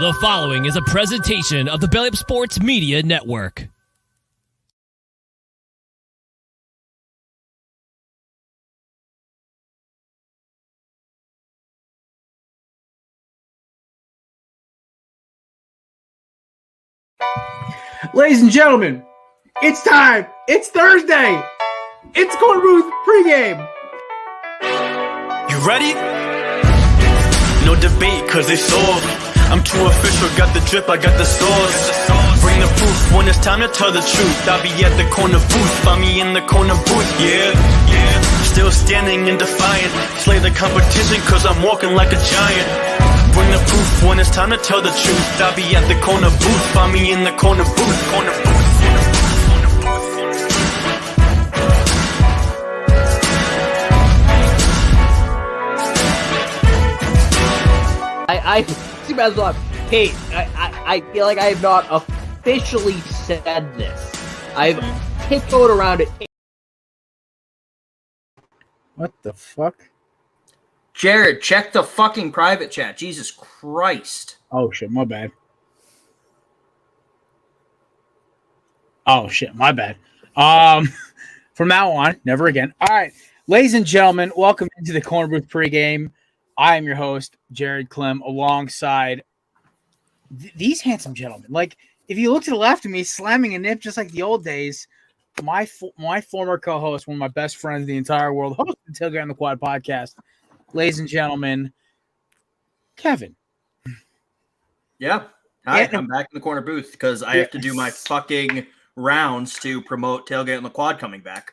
The following is a presentation of the Belly Up Sports Media Network. Ladies and gentlemen, it's time. It's Thursday. It's Korner Booth pregame. You ready? No debate, cause they saw. I'm too official, got the drip, I got the sauce. Bring the proof when it's time to tell the truth. I'll be at the corner booth, find me in the corner booth, yeah. Still standing and defiant. Slay the competition, cause I'm walking like a giant. Bring the proof when it's time to tell the truth. I'll be at the corner booth, find me in the corner booth, corner booth. I feel like I have not officially said this. I've tiptoed around it. What the fuck? Jared, check the fucking private chat. Jesus Christ. Oh, shit, my bad. Oh, shit, my bad. From now on, never again. All right, ladies and gentlemen, welcome into the Korner Booth pregame. I am your host, Jared Clem, alongside these handsome gentlemen. Like, if you look to the left of me, slamming a nip just like the old days, my former co-host, one of my best friends in the entire world, host of the Tailgate on the Quad podcast, ladies and gentlemen, Kevin. Yeah. Hi, I'm back in the corner booth because I have to do my fucking rounds to promote Tailgate on the Quad coming back.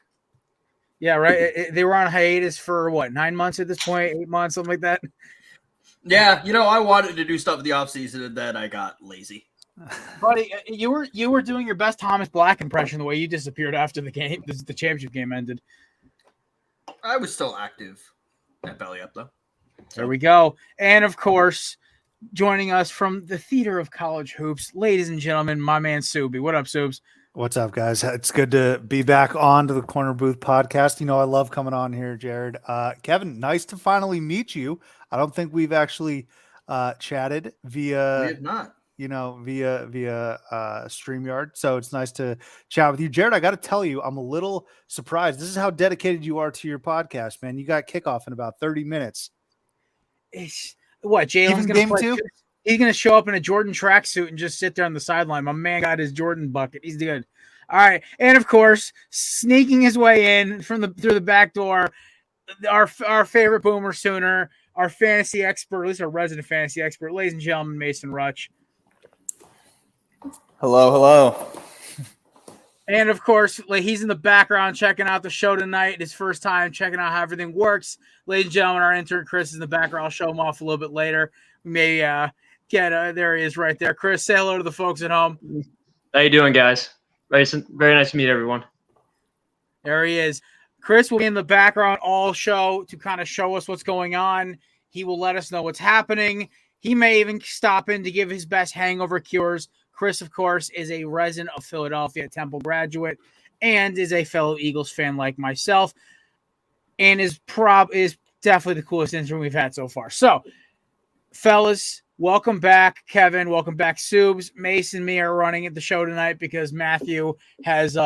Yeah, right. They were on hiatus for what, 9 months at this point, 8 months, something like that. Yeah, I wanted to do stuff in the offseason and then I got lazy. Buddy, you were doing your best Thomas Black impression the way you disappeared after the game. The championship game ended. I was still active at Belly Up though. There we go. And of course, joining us from the theater of college hoops, ladies and gentlemen, my man Subi. What up, Subs? What's up, guys? It's good to be back on to the Korner Booth podcast. I love coming on here, Jared. Kevin, nice to finally meet you. I don't think we've actually chatted via. We have not. Via StreamYard. So it's nice to chat with you. Jared, I got to tell you, I'm a little surprised. This is how dedicated you are to your podcast, man. You got kickoff in about 30 minutes. What, Jalen's going to play? He's going to show up in a Jordan tracksuit and just sit there on the sideline. My man got his Jordan bucket. He's good. All right. And, of course, sneaking his way in through the back door, our favorite Boomer Sooner, our fantasy expert, at least our resident fantasy expert, ladies and gentlemen, Mason Rutch. Hello. And, of course, he's in the background checking out the show tonight. His first time checking out how everything works. Ladies and gentlemen, our intern Chris is in the background. I'll show him off a little bit later. We may there he is right there. Chris, say hello to the folks at home. How you doing, guys? Very nice to meet everyone. There he is. Chris will be in the background all show to kind of show us what's going on. He will let us know what's happening. He may even stop in to give his best hangover cures. Chris, of course, is a resident of Philadelphia, Temple graduate, and is a fellow Eagles fan like myself, and is definitely the coolest intern we've had so far. So, fellas, welcome back, Kevin. Welcome back, Subs. Mason and me are running at the show tonight because Matthew has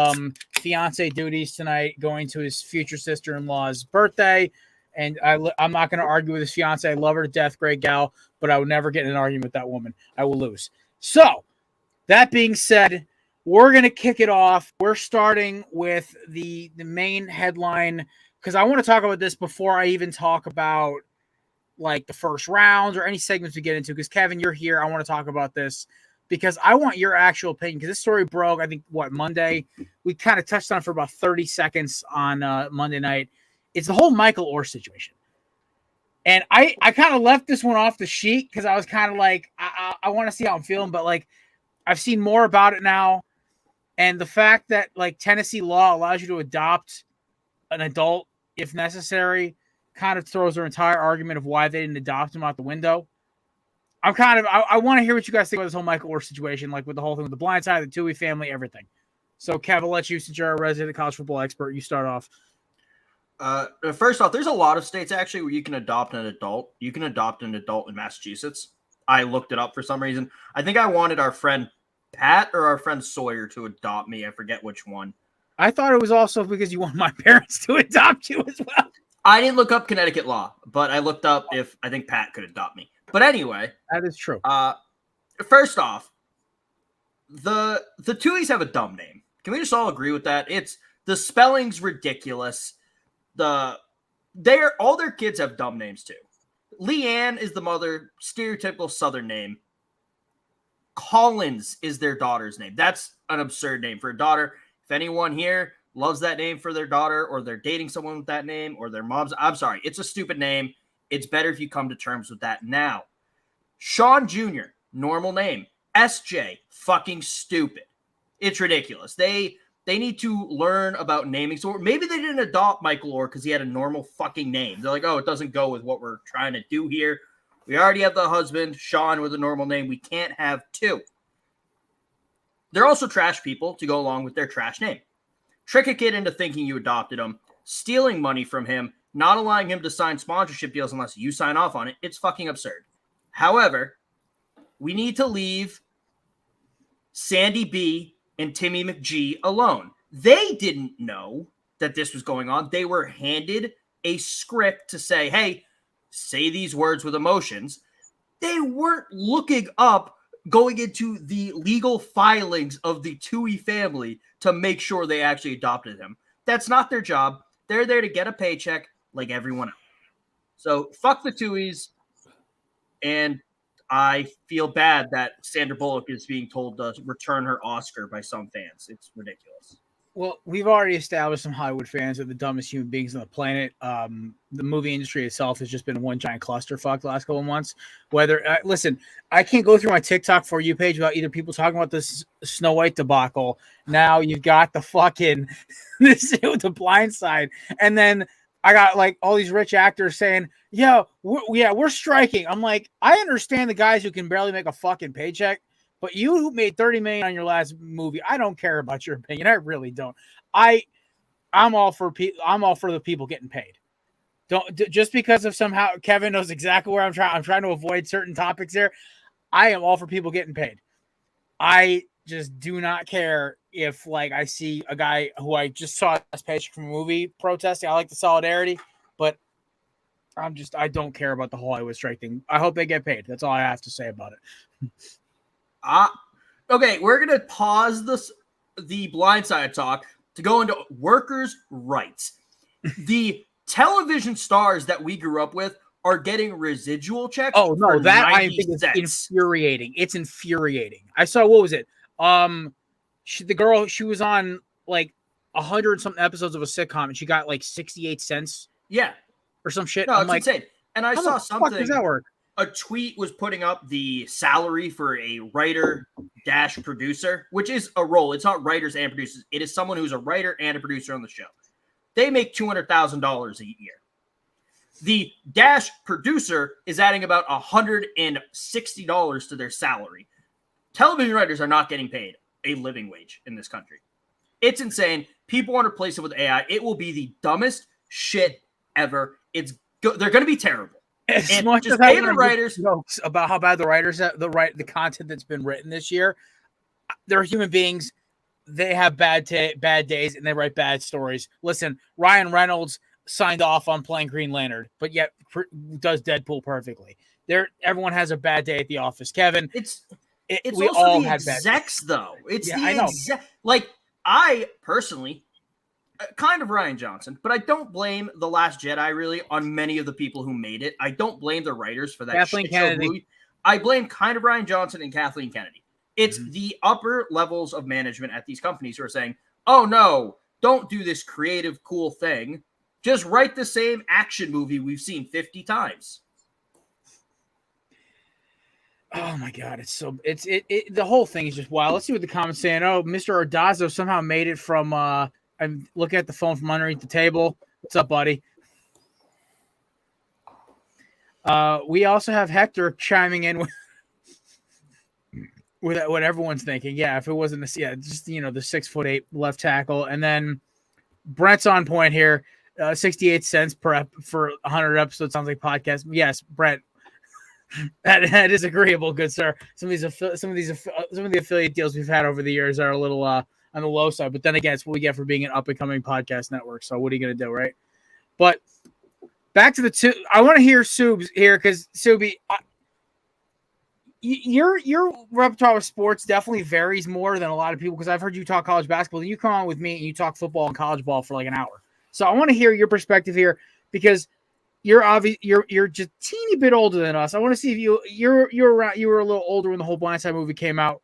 fiance duties tonight, going to his future sister-in-law's birthday. And I'm not going to argue with his fiance. I love her to death, great gal, but I would never get in an argument with that woman. I will lose. So, that being said, we're going to kick it off. We're starting with the main headline because I want to talk about this before I even talk about like the first rounds or any segments we get into. Because Kevin, you're here. I want to talk about this because I want your actual opinion. Because this story broke, I think, Monday. We kind of touched on it for about 30 seconds on Monday night. It's the whole Michael Orr situation. And I kind of left this one off the sheet because I was kind of like, I want to see how I'm feeling. But like, I've seen more about it now. And the fact that like Tennessee law allows you to adopt an adult if necessary kind of throws their entire argument of why they didn't adopt him out the window. I want to hear what you guys think about this whole Michael Orr situation, like with the whole thing with the blind side, the Tui family, everything. So Kev, I'll let you, since you're a resident college football expert, you start off. First off, there's a lot of states actually where you can adopt an adult. You can adopt an adult in Massachusetts. I looked it up for some reason. I think I wanted our friend Pat or our friend Sawyer to adopt me. I forget which one. I thought it was also because you want my parents to adopt you as well. I didn't look up Connecticut law, but I looked up if I think Pat could adopt me. But anyway, that is true. First off, the Tuohys have a dumb name. Can we just all agree with that? It's the spelling's ridiculous. All their kids have dumb names too. Leanne is the mother, stereotypical Southern name. Collins is their daughter's name. That's an absurd name for a daughter. If anyone here loves that name for their daughter, or they're dating someone with that name, or their mom's, I'm sorry, it's a stupid name. It's better if you come to terms with that now. Sean Jr., normal name. SJ, fucking stupid. It's ridiculous. They need to learn about naming. So maybe they didn't adopt Michael Orr because he had a normal fucking name. They're like, oh, it doesn't go with what we're trying to do here. We already have the husband, Sean, with a normal name. We can't have two. They're also trash people to go along with their trash name. Trick a kid into thinking you adopted him, stealing money from him, not allowing him to sign sponsorship deals unless you sign off on it. It's fucking absurd. However, we need to leave Sandy B and Timmy McGee alone. They didn't know that this was going on. They were handed a script to say, hey, say these words with emotions. They weren't looking up, going into the legal filings of the Tuohy family to make sure they actually adopted him. That's not their job. They're there to get a paycheck like everyone else. So fuck the Tuohys. And I feel bad that Sandra Bullock is being told to return her Oscar by some fans. It's ridiculous. Well, we've already established some Hollywood fans are the dumbest human beings on the planet. The movie industry itself has just been one giant clusterfuck the last couple of months. Listen, I can't go through my TikTok For You page without either people talking about this Snow White debacle. Now you've got the fucking the Blind Side, and then I got like all these rich actors saying, we're striking. I'm like, I understand the guys who can barely make a fucking paycheck. But you who made $30 million on your last movie, I don't care about your opinion. I really don't. I'm all for the people getting paid. Just because of somehow Kevin knows exactly where I'm trying to avoid certain topics there. I am all for people getting paid. I just do not care if like I see a guy who I just saw as paycheck from a movie protesting. I like the solidarity, but I don't care about the whole Hollywood strike thing. I hope they get paid. That's all I have to say about it. Okay, we're going to pause the Blindside talk to go into workers' rights. The television stars that we grew up with are getting residual checks. Oh, no, that I think is infuriating. It's infuriating. I saw, what was it? The girl, she was on like 100-something episodes of a sitcom, and she got like 68 cents. Yeah. Or some shit. No, it's insane. And I saw something. How does that work? A tweet was putting up the salary for a writer-producer, which is a role. It's not writers and producers. It is someone who's a writer and a producer on the show. They make $200,000 a year. The dash producer is adding about $160 to their salary. Television writers are not getting paid a living wage in this country. It's insane. People want to replace it with AI. It will be the dumbest shit ever. They're going to be terrible. As much as pay the writers about how bad the writers the content that's been written this year, they're human beings. They have bad days and they write bad stories. Listen, Ryan Reynolds signed off on playing Green Lantern, but yet does Deadpool perfectly. Everyone has a bad day at the office. Kevin, it's we also all the had bad execs though. It's yeah, the exec. Like I personally. Kind of Rian Johnson, but I don't blame The Last Jedi really on many of the people who made it. I don't blame the writers for that Kathleen Kennedy. movie. I blame kind of Rian Johnson and Kathleen Kennedy. It's the upper levels of management at these companies who are saying, oh no, don't do this creative, cool thing. Just write the same action movie we've seen 50 times. Oh my God, the whole thing is just wild. Let's see what the comments saying. Oh, Mr. Ordazzo somehow made it from I'm looking at the phone from underneath the table. What's up, buddy? We also have Hector chiming in with what everyone's thinking. Yeah, if it wasn't the 6'8" left tackle, and then Brent's on point here. 68 cents per for 100 episodes sounds like podcast. Yes, Brent. That is agreeable, good sir. Some of the affiliate deals we've had over the years are a little on the low side, but then again, it's what we get for being an up and coming podcast network. So what are you going to do, right? But back to the two. I want to hear Subs here because Subi, your repertoire of sports definitely varies more than a lot of people because I've heard you talk college basketball. Then you come on with me and you talk football and college ball for like an hour. So I want to hear your perspective here because you're just teeny bit older than us. I want to see if you were a little older when the whole Blindside movie came out.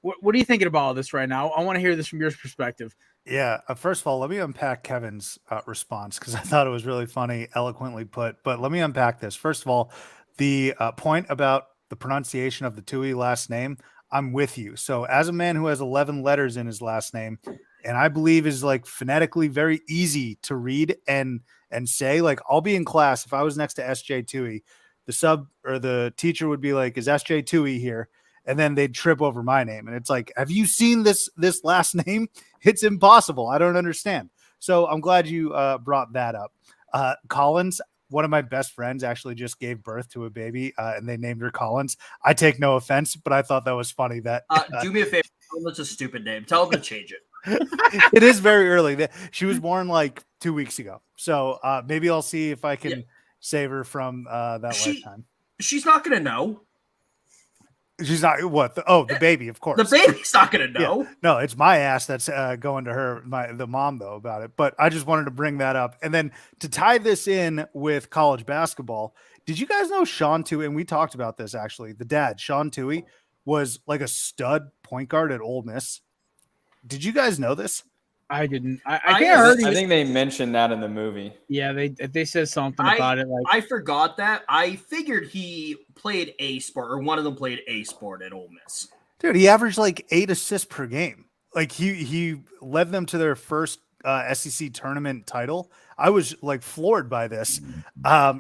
What are you thinking about all this right now? I want to hear this from your perspective. Yeah. First of all, let me unpack Kevin's response because I thought it was really funny, eloquently put. But let me unpack this. First of all, the point about the pronunciation of the Tui last name, I'm with you. So as a man who has 11 letters in his last name, and I believe is like phonetically very easy to read and say, like, I'll be in class. If I was next to SJ Tui, the sub or the teacher would be like, is SJ Tui here? And then they'd trip over my name. And it's like, have you seen this last name? It's impossible. I don't understand. So I'm glad you brought that up. Collins, one of my best friends, actually just gave birth to a baby and they named her Collins. I take no offense, but I thought that was funny. That do me a favor. Tell them it's a stupid name. Tell them to change it. It is very early. She was born like 2 weeks ago. So maybe I'll see if I can save her from that lifetime. She's not going to know. She's not what? The baby, of course. The baby's not going to know. Yeah. No, it's my ass that's going to her, the mom though, about it. But I just wanted to bring that up. And then to tie this in with college basketball, did you guys know Sean Tui? And we talked about this actually. The dad, Sean Tui, was like a stud point guard at Ole Miss. Did you guys know this? I didn't. I think they mentioned that in the movie. Yeah, they said something about it. Like I forgot that. I figured he played a sport, or one of them played a sport at Ole Miss. Dude, he averaged like 8 assists per game. Like he led them to their first SEC tournament title. I was like floored by this.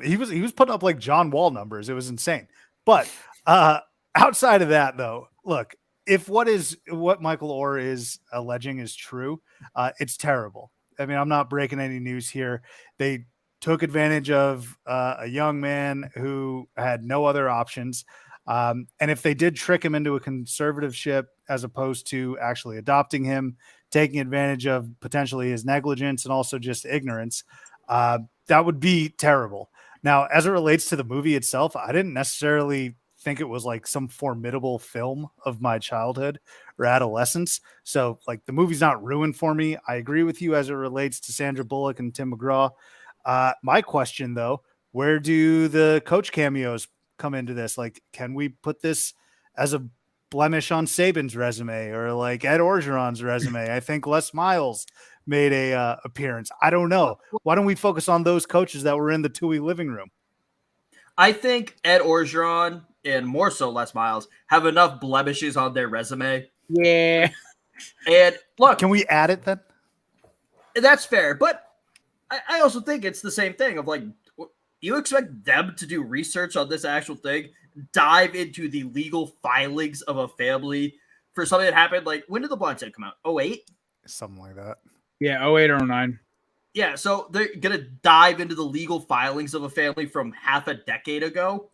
He was putting up like John Wall numbers. It was insane. But outside of that, though, look. If what Michael Orr is alleging is true, it's terrible. I mean, I'm not breaking any news here. They took advantage of a young man who had no other options. And if they did trick him into a conservativeship as opposed to actually adopting him, taking advantage of potentially his negligence and also just ignorance, that would be terrible. Now, as it relates to the movie itself, I didn't necessarily think it was like some formidable film of my childhood or adolescence. So like the movie's not ruined for me. I agree with you as it relates to Sandra Bullock and Tim McGraw. My question though, where do the coach cameos come into this? Like, can we put this as a blemish on Saban's resume or like Ed Orgeron's resume? I think Les Miles made a appearance. I don't know. Why don't we focus on those coaches that were in the Tui living room? I think Ed Orgeron and more so Les Miles have enough blemishes on their resume. Yeah. And look, can we add it then? That's fair. But I also think it's the same thing of like, you expect them to do research on this actual thing, dive into the legal filings of a family for something that happened. Like, when did The Blindside come out? 08? Something like that. Yeah, 08 or 09. Yeah, so they're going to dive into the legal filings of a family from half a decade ago.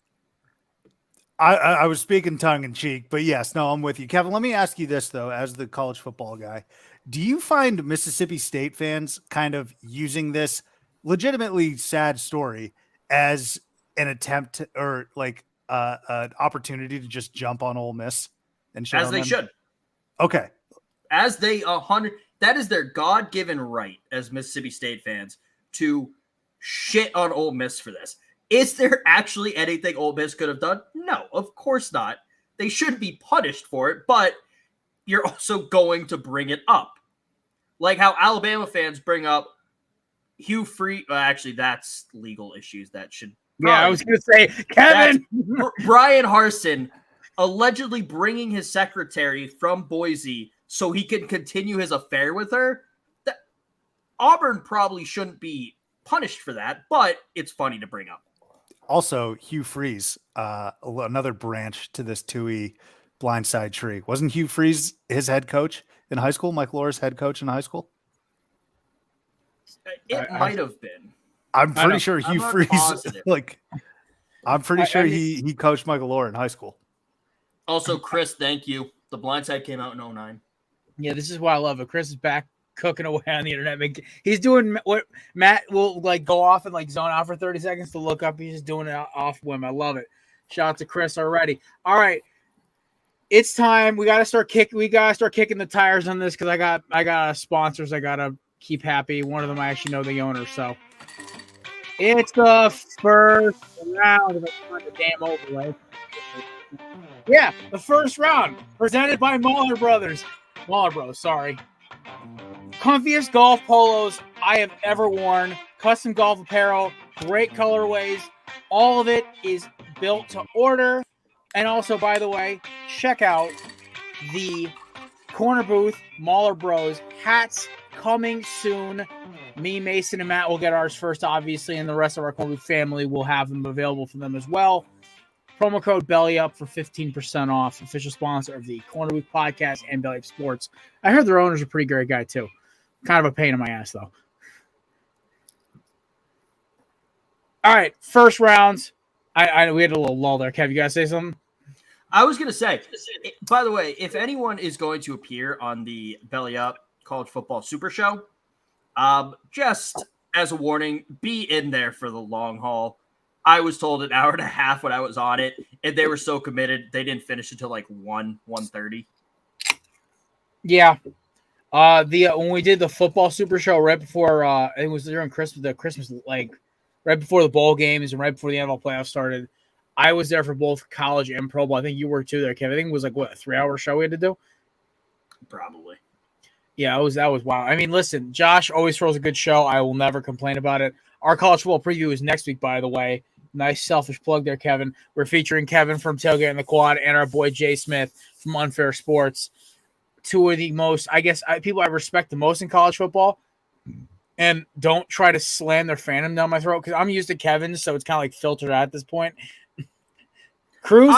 I was speaking tongue in cheek, but yes, no, I'm with you. Kevin, let me ask you this, though, as the college football guy. Do you find Mississippi State fans kind of using this legitimately sad story as an attempt or like an opportunity to just jump on Ole Miss and shit as on they them? should? Okay. As they 100, that is their God-given right as Mississippi State fans to shit on Ole Miss for this. Is there actually anything Ole Miss could have done? No, of course not. They should be punished for it, but you're also going to bring it up. Like how Alabama fans bring up Hugh Freeze. Actually, that's legal issues that should. Yeah, I was going to say, Kevin. Brian Harsin allegedly bringing his secretary from Boise so he can continue his affair with her. Auburn probably shouldn't be punished for that, but it's funny to bring up. Also, Hugh Freeze, another branch to this Tui blindside tree. Wasn't Hugh Freeze his head coach in high school? Mike Lohr's head coach in high school? It might have been. I'm pretty sure Hugh Freeze, like, I'm pretty sure he coached Michael Orr in high school. Also, Chris, thank you. The Blind Side came out in 2009. Yeah, this is why I love it. Chris is back cooking away on the internet. He's doing what Matt will like go off and like zone out for 30 seconds to look up. He's just doing it off whim. I love it. Shout out to Chris already. All right. It's time. We gotta start kicking the tires on this because I got sponsors I gotta keep happy. One of them I actually know the owner, so it's the first round of the damn overlay. Yeah, the first round presented by Mahler Brothers. Mahler Bros, sorry. Comfiest golf polos I have ever worn. Custom golf apparel, great colorways. All of it is built to order. And also, by the way, check out the Korner Booth Mahler Bros hats coming soon. Me, Mason, and Matt will get ours first, obviously, and the rest of our Korner Booth family will have them available for them as well. Promo code BELLYUP for 15% off. Official sponsor of the Korner Booth podcast and Belly Up Sports. I heard their owner's a pretty great guy, too. Kind of a pain in my ass, though. All right, first rounds. We had a little lull there. Kev, you got to say something? I was going to say, by the way, if anyone is going to appear on the Belly Up College Football Super Show, just as a warning, be in there for the long haul. I was told an hour and a half when I was on it, and they were so committed, they didn't finish until like 1:30. Yeah. When we did the football Super Show right before, it was during Christmas, like right before the bowl games and right before the NFL playoffs started, I was there for both college and pro bowl. I think you were too there, Kevin. I think it was like, what, a 3-hour show we had to do? Probably. Yeah, that was wild. I mean, listen, Josh always throws a good show. I will never complain about it. Our college football preview is next week, by the way. Nice selfish plug there, Kevin. We're featuring Kevin from Tailgate in the Quad and our boy Jay Smith from Unfair Sports. Two of the most, I guess, people I respect the most in college football. And don't try to slam their fandom down my throat because I'm used to Kevin's, so it's kind of like filtered out at this point. Cruz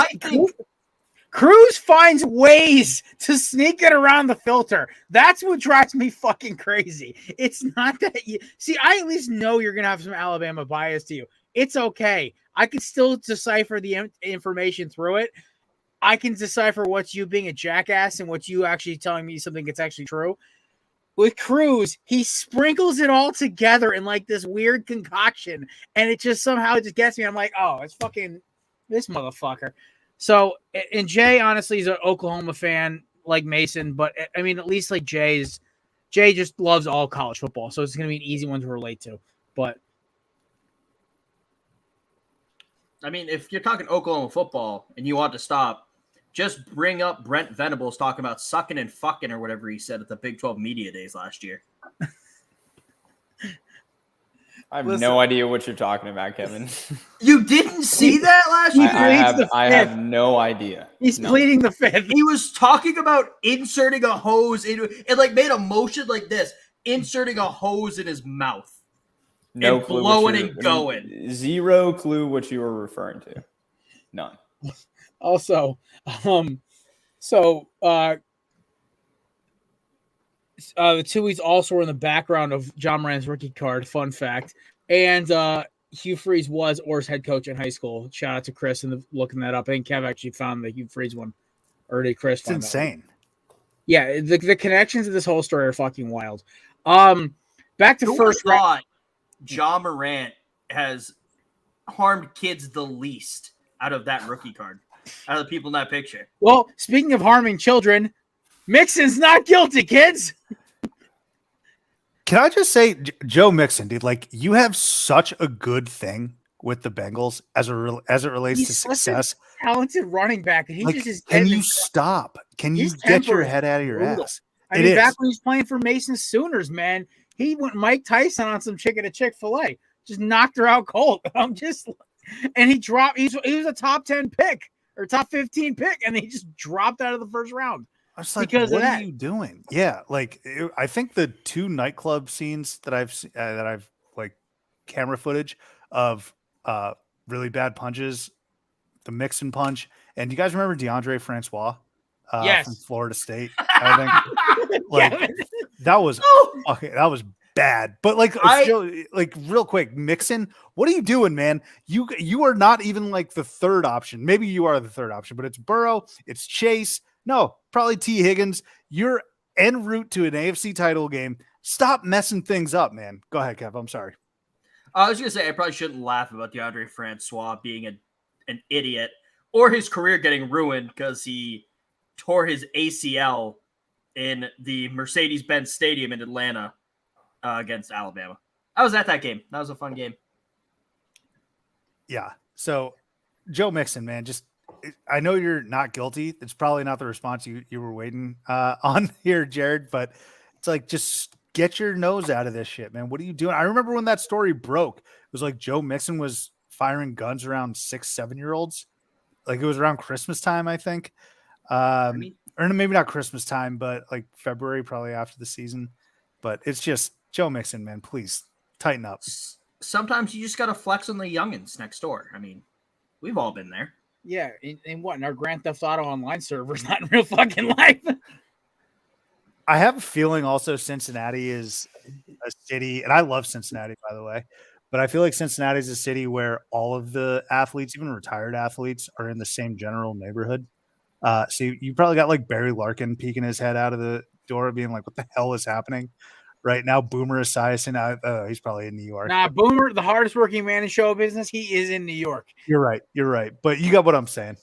finds ways to sneak it around the filter. That's what drives me fucking crazy. It's not that you see, I at least know you're gonna have some Alabama bias to you. It's okay. I can still decipher the information through it. I can decipher what's you being a jackass and what's you actually telling me something that's actually true. With Cruz, he sprinkles it all together in like this weird concoction, and it just somehow just gets me. I'm like, oh, it's fucking this motherfucker. So, and Jay honestly is an Oklahoma fan like Mason, but I mean, at least like Jay just loves all college football, so it's going to be an easy one to relate to. But I mean, if you're talking Oklahoma football and you want to stop, just bring up Brent Venables talking about sucking and fucking or whatever he said at the Big 12 Media Days last year. I have no idea what you're talking about, Kevin. You didn't see that last year? I have no idea. He's pleading the fifth. He was talking about inserting a hose into it, like made a motion like this, inserting a hose in his mouth. No and clue. Blowing and going. Zero clue what you were referring to. None. Also, the two weeks also were in the background of John Moran's rookie card. Fun fact. And Hugh Freeze was Orr's head coach in high school. Shout out to Chris and looking that up. I think Kev actually found the Hugh Freeze one. Or did Chris find It's insane. Yeah, the connections of this whole story are fucking wild. Back to Who first thought John Morant has harmed kids the least out of that rookie card? Out of the people in that picture. Well, speaking of harming children, Mixon's not guilty, kids. Can I just say, Joe Mixon, dude, like you have such a good thing with the Bengals as it relates to success. Talented running back, and he like, just is. Can you stop? Can you get your head out of your ass? I mean, back when he was playing for Mason Sooners, man, he went Mike Tyson on some chick at a Chick-fil-A, just knocked her out cold. I'm just, and he dropped. He was a top 10 pick or top 15 pick, and he just dropped out of the first round. I was like, what are you doing? Yeah, like I think the two nightclub scenes that I've like camera footage of really bad punches, the Mixon punch, and you guys remember DeAndre Francois from Florida State? I think like that was bad. But like, real quick, Mixon, what are you doing, man? You are not even like the third option. Maybe you are the third option, but it's Burrow, it's Chase. No, probably T. Higgins. You're en route to an AFC title game. Stop messing things up, man. Go ahead, Kev. I'm sorry. I was going to say, I probably shouldn't laugh about DeAndre Francois being an idiot or his career getting ruined because he tore his ACL in the Mercedes-Benz Stadium in Atlanta against Alabama. I was at that game. That was a fun game. Yeah. So, Joe Mixon, man, I know you're not guilty. It's probably not the response you were waiting on here, Jared, but it's like, just get your nose out of this shit, man. What are you doing? I remember when that story broke. It was like Joe Mixon was firing guns around 6-7-year-olds. Like it was around Christmas time, I think. Or maybe not Christmas time, but like February, probably after the season. But it's just Joe Mixon, man. Please tighten up. Sometimes you just got to flex on the youngins next door. I mean, we've all been there. Yeah. In what? In our Grand Theft Auto online servers, not in real fucking life. I have a feeling also Cincinnati is a city, and I love Cincinnati, by the way, but I feel like Cincinnati is a city where all of the athletes, even retired athletes, are in the same general neighborhood. So you probably got like Barry Larkin peeking his head out of the door being like, what the hell is happening right now? Boomer Esiason, he's probably in New York. Nah, Boomer, the hardest working man in show business, he is in New York. You're right. But you got what I'm saying.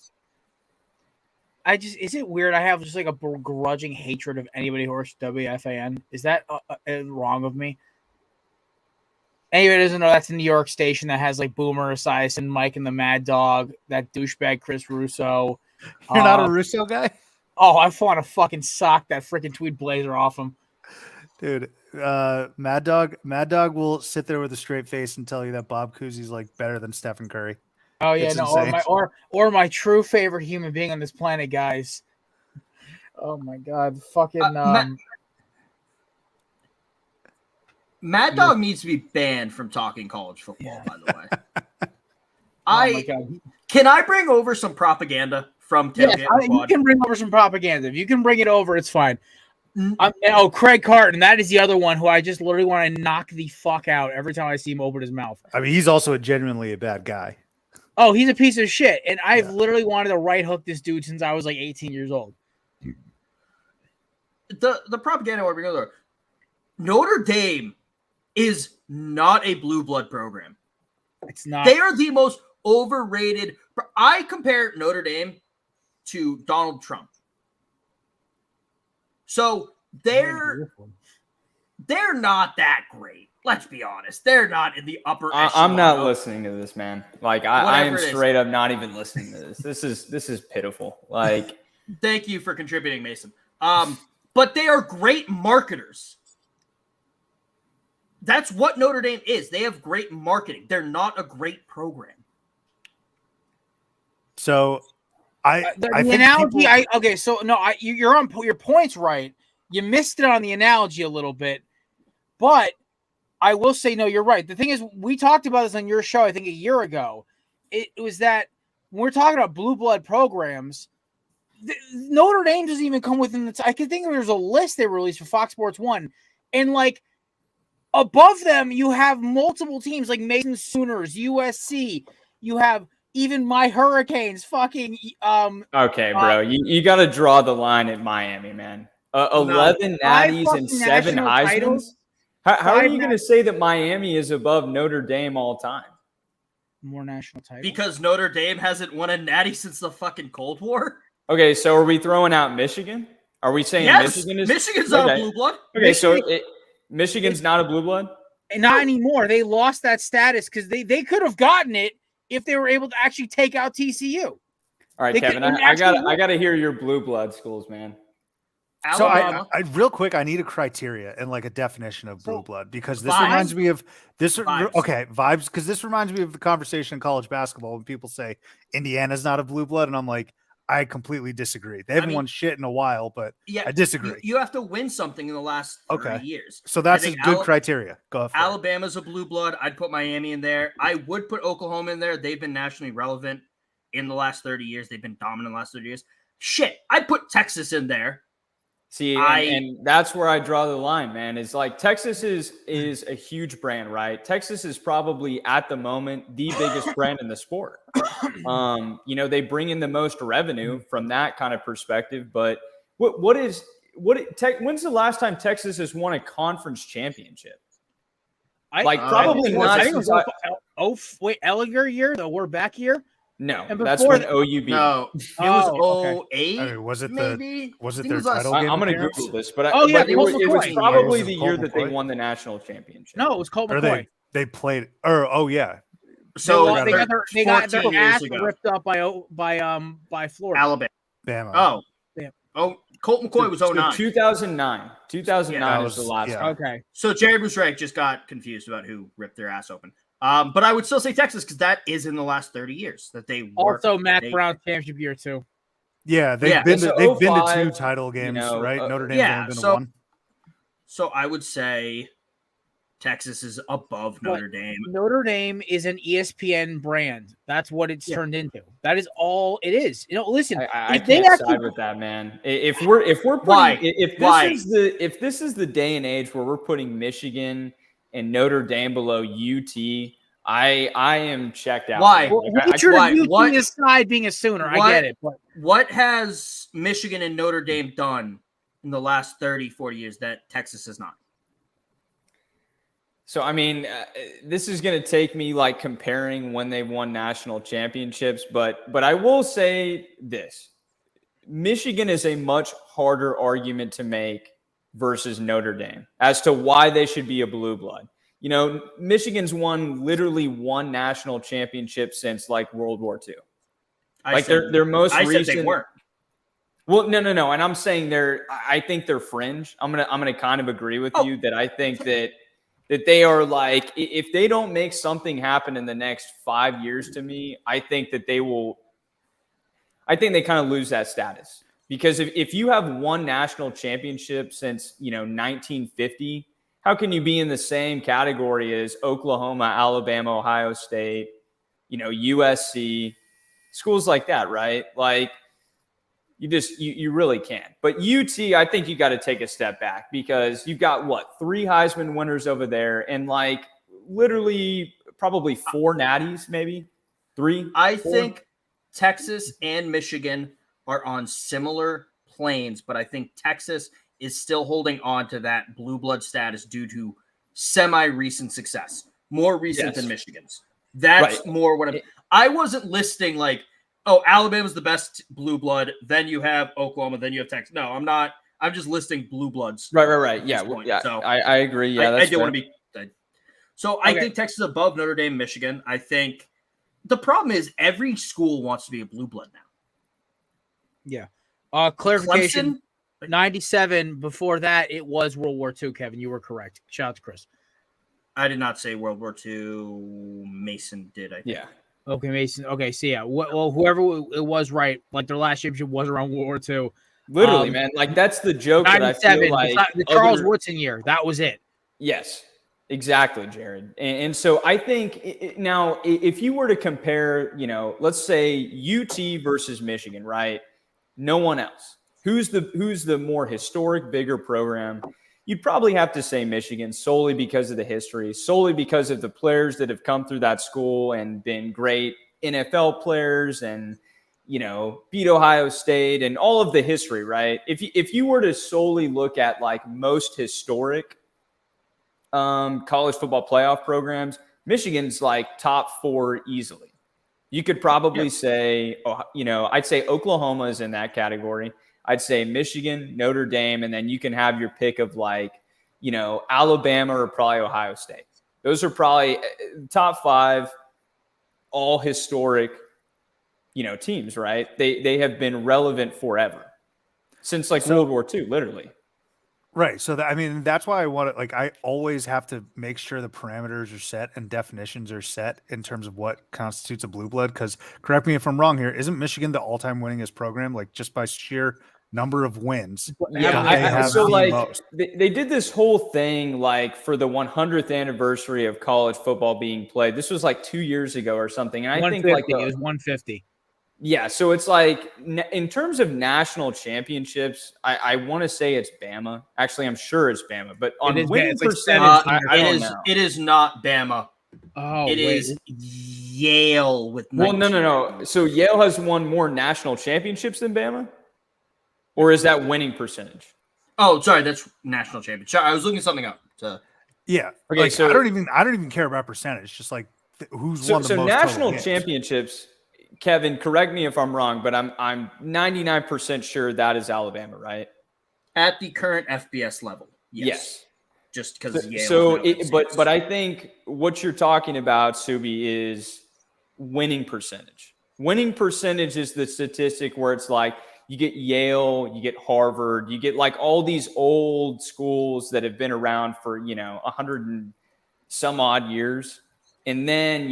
Is it weird? I have just like a begrudging hatred of anybody who works WFAN. Is that wrong of me? Anybody doesn't know that's a New York station that has like Boomer Esiason, Mike and the Mad Dog, that douchebag Chris Russo. You're not a Russo guy? Oh, I want to fucking sock that freaking tweed blazer off him. Dude, Mad Dog will sit there with a straight face and tell you that Bob Cousy's like better than Stephen Curry. Oh yeah, it's no, insane. or my true favorite human being on this planet, guys. Oh my god, fucking Mad Dog needs to be banned from talking college football, by the way. Can I bring over some propaganda from Tailgate? Yes, you can bring over some propaganda. If you can bring it over, it's fine. Craig Carton, that is the other one who I just literally want to knock the fuck out every time I see him open his mouth. I mean, he's also genuinely a bad guy. Oh, he's a piece of shit. And I've literally wanted to right hook this dude since I was like 18 years old. The propaganda I want to bring over. Notre Dame is not a blue blood program. It's not. They are the most overrated. I compare Notre Dame to Donald Trump. So they're not that great. Let's be honest. They're not in the upper echelon. I'm not listening to this, man. Like I am straight up not even listening to this. This is pitiful. Like, thank you for contributing, Mason. But they are great marketers. That's what Notre Dame is. They have great marketing. They're not a great program. So I think analogy. You're on your point's right. You missed it on the analogy a little bit, but I will say no. You're right. The thing is, we talked about this on your show. I think a year ago. It was that when we're talking about blue blood programs, Notre Dame doesn't even come within the. I can think there's a list they released for Fox Sports 1, and like above them, you have multiple teams like Mason Sooners, USC. You have even my Hurricanes. Fucking okay, bro. You got to draw the line at Miami, man. 11 natties and 7 Heismans. How are you going to say that Miami is above Notre Dame all time? More national titles. Because Notre Dame hasn't won a natty since the fucking Cold War. Okay, so are we throwing out Michigan? Are we saying Michigan's not a blue blood? Okay, Michigan's not a blue blood? Not anymore. They lost that status because they could have gotten it if they were able to actually take out TCU. All right, Kevin, I got to hear your blue blood schools, man. So I real quick, I need a criteria and like a definition of blue blood because this reminds me of this. Vibes. Okay, vibes, because this reminds me of the conversation in college basketball when people say Indiana's not a blue blood, and I'm like, I completely disagree. They haven't won shit in a while, but I disagree. You have to win something in the last 30 years. So that's a good criteria. Go ahead. Alabama's a blue blood. I'd put Miami in there. I would put Oklahoma in there. They've been nationally relevant in the last 30 years. They've been dominant in the last 30 years. Shit, I'd put Texas in there. See, and that's where I draw the line, man. Is like Texas is a huge brand, right? Texas is probably at the moment the biggest brand in the sport. They bring in the most revenue from that kind of perspective. But when's the last time Texas has won a conference championship? Probably not. I think it was Ellinger year, the we're back year. No, that's when OUB. No, it was 08. I mean, was it maybe? their title game? I'm going to Google this, but it was probably the year that they won the national championship. No, it was Colt McCoy. They played. Yeah. So they got their ass ripped up by Florida. Alabama. Colt McCoy was 09. 2009. 2009 was the last time. Okay. So Jared was right. Just got confused about who ripped their ass open. But I would still say Texas because that is in the last 30 years that they were. Also, Mac Brown championship year too. Yeah, they've been to 2 title games, right? Notre Dame's only been to 1. So I would say Texas is above Notre Dame. Notre Dame is an ESPN brand. That's what it's turned into. That is all it is. Listen, I can't side with that, man. If we're putting, if this is the day and age where we're putting Michigan and Notre Dame below UT, I am checked out. Why? UT aside being a Sooner, I get it. But what has Michigan and Notre Dame done in the last 30, 40 years that Texas has not? So, I mean, this is going to take me comparing when they won national championships, but I will say this. Michigan is a much harder argument to make versus Notre Dame as to why they should be a blue blood. Michigan's won literally one national championship since World War II. Their most recent. Said they weren't. Well, no, and I'm saying I think they're fringe. I'm gonna kind of agree with you that I think that they are if they don't make something happen in the next 5 years, to me, I think that they will. I think they kind of lose that status. Because if you have won national championship since 1950, how can you be in the same category as Oklahoma, Alabama, Ohio State, USC, schools like that, right? You really can't. But UT, I think you got to take a step back because you've got 3 Heisman winners over there and literally probably 4 natties, maybe 3. I think Texas and Michigan are on similar planes, but I think Texas is still holding on to that blue blood status due to semi-recent success, more recent than Michigan's. That's more what I wasn't listing Alabama's the best blue blood, then you have Oklahoma, then you have Texas. No, I'm not. I'm just listing blue bloods. Right. Yeah, So I agree. Yeah, I do want to be. So I think Texas is above Notre Dame, Michigan. I think the problem is every school wants to be a blue blood now. Yeah. Clarification. Clemson? 97. Before that, it was World War II, Kevin. You were correct. Shout out to Chris. I did not say World War II. Mason did, I think. Yeah. Okay, Mason. Okay, so yeah. Well, whoever it was right. Their last championship was around World War II. Literally, man. That's the joke 97, that I feel the Charles Woodson year. That was it. Yes. Exactly, Jared. And so I think now if you were to compare, let's say UT versus Michigan, right? No one else. Who's the more historic, bigger program? You'd probably have to say Michigan solely because of the history, solely because of the players that have come through that school and been great NFL players and, beat Ohio State and all of the history, right? If you were to solely look at most historic college football playoff programs, Michigan's top 4 easily. You could probably say, I'd say Oklahoma is in that category. I'd say Michigan, Notre Dame, and then you can have your pick of Alabama or probably Ohio State. Those are probably top 5 all historic, teams, right? They have been relevant forever since World War II, literally. Right. So that's why I want to I always have to make sure the parameters are set and definitions are set in terms of what constitutes a blue blood. Because correct me if I'm wrong here, isn't Michigan the all-time winningest program? Just by sheer number of wins. Yeah. They did this whole thing for the 100th anniversary of college football being played. This was 2 years ago or something. And I think it was 150. Yeah, so it's like in terms of national championships, I want to say it's Bama. Actually, I'm sure it's Bama, but on winning it's like percentage, 17 I don't know. It is not Bama. Oh, It wait. is Yale with 19. Well, no. So Yale has won more national championships than Bama, or is that winning percentage? Oh, sorry, that's national championship. I was looking something up. Yeah. Okay, Like, so I don't even care about percentage. Just like who's won the most national total games. championships. Kevin, correct me if I'm wrong, but I'm 99% sure that is Alabama, right? At the current FBS level, yes. Just because Yale. But I think what you're talking about, Subi, is winning percentage. Winning percentage is the statistic where it's like you get Yale, you get Harvard, you get like all these old schools that have been around for 100 and some odd years, and then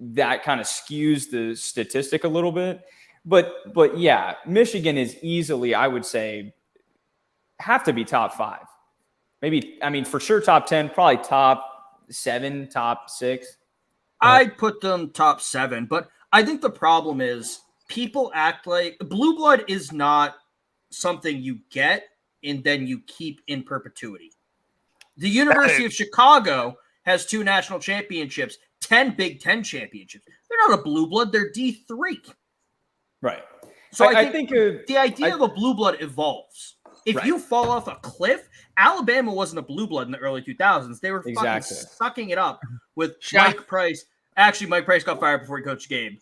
that kind of skews the statistic a little bit. But yeah, Michigan is easily, I would say, have to be top 5. Maybe, I mean, for sure top 10, probably top 7, top 6. I'd put them top 7, but I think the problem is people act like blue blood is not something you get and then you keep in perpetuity. The University of Chicago has 2 national championships, 10 Big Ten championships. They're not a blue blood, they're D3. Right. So I think the idea of a blue blood evolves. If you fall off a cliff, Alabama wasn't a blue blood in the early 2000s. They were fucking sucking it up with Mike Price. Actually, Mike Price got fired before he coached the game.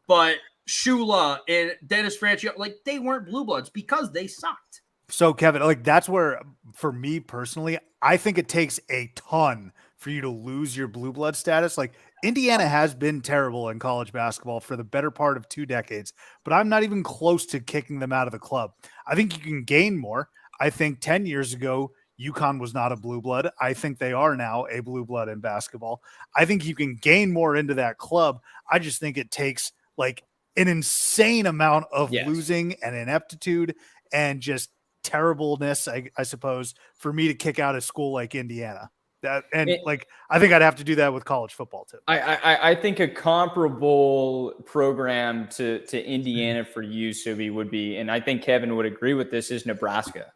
But Shula and Dennis Franchione, like, they weren't blue bloods because they sucked. So, Kevin, like, that's where, for me personally, I think it takes a ton for you to lose your blue blood status. Like, Indiana has been terrible in college basketball for the better part of 2 decades, but I'm not even close to kicking them out of the club. I think you can gain more. I think 10 years ago, UConn was not a blue blood. I think they are now a blue blood in basketball. I think you can gain more into that club. I just think it takes like an insane amount of losing and ineptitude and just terribleness, I suppose, for me to kick out a school like Indiana. I think I'd have to do that with college football too. I think a comparable program to Indiana for you, Subi, would be, and I think Kevin would agree with this, is Nebraska.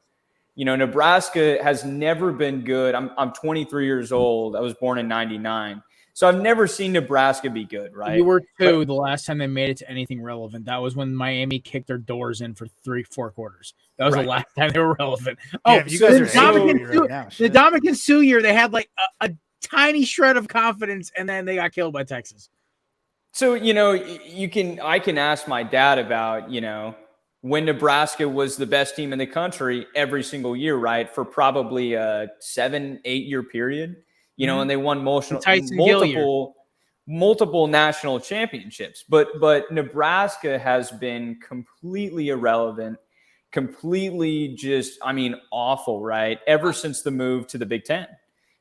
Nebraska has never been good. I'm 23 years old. I was born in 99. So I've never seen Nebraska be good, right? You were 2 the last time they made it to anything relevant. That was when Miami kicked their doors in for 3-4 quarters. That was the last time they were relevant. Oh, you guys are the Dominican Sue year, they had like a tiny shred of confidence, and then they got killed by Texas. So, I can ask my dad about, when Nebraska was the best team in the country every single year, right? For probably a 7-8 year period. And they won multiple national championships. But Nebraska has been completely irrelevant, completely awful, right? Ever since the move to the Big Ten.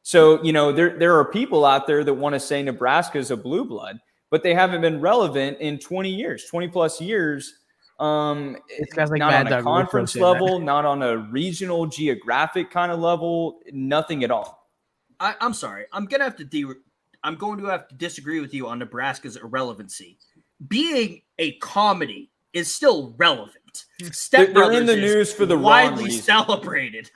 So, there are people out there that want to say Nebraska is a blue blood, but they haven't been relevant in 20 plus years. It's guys like not Mad on a Dog conference level, not on a regional geographic kind of level, nothing at all. I'm sorry. I'm going to have to disagree with you on Nebraska's irrelevancy. Being a comedy is still relevant. Step They're in the news for the widely wrong reason. celebrated.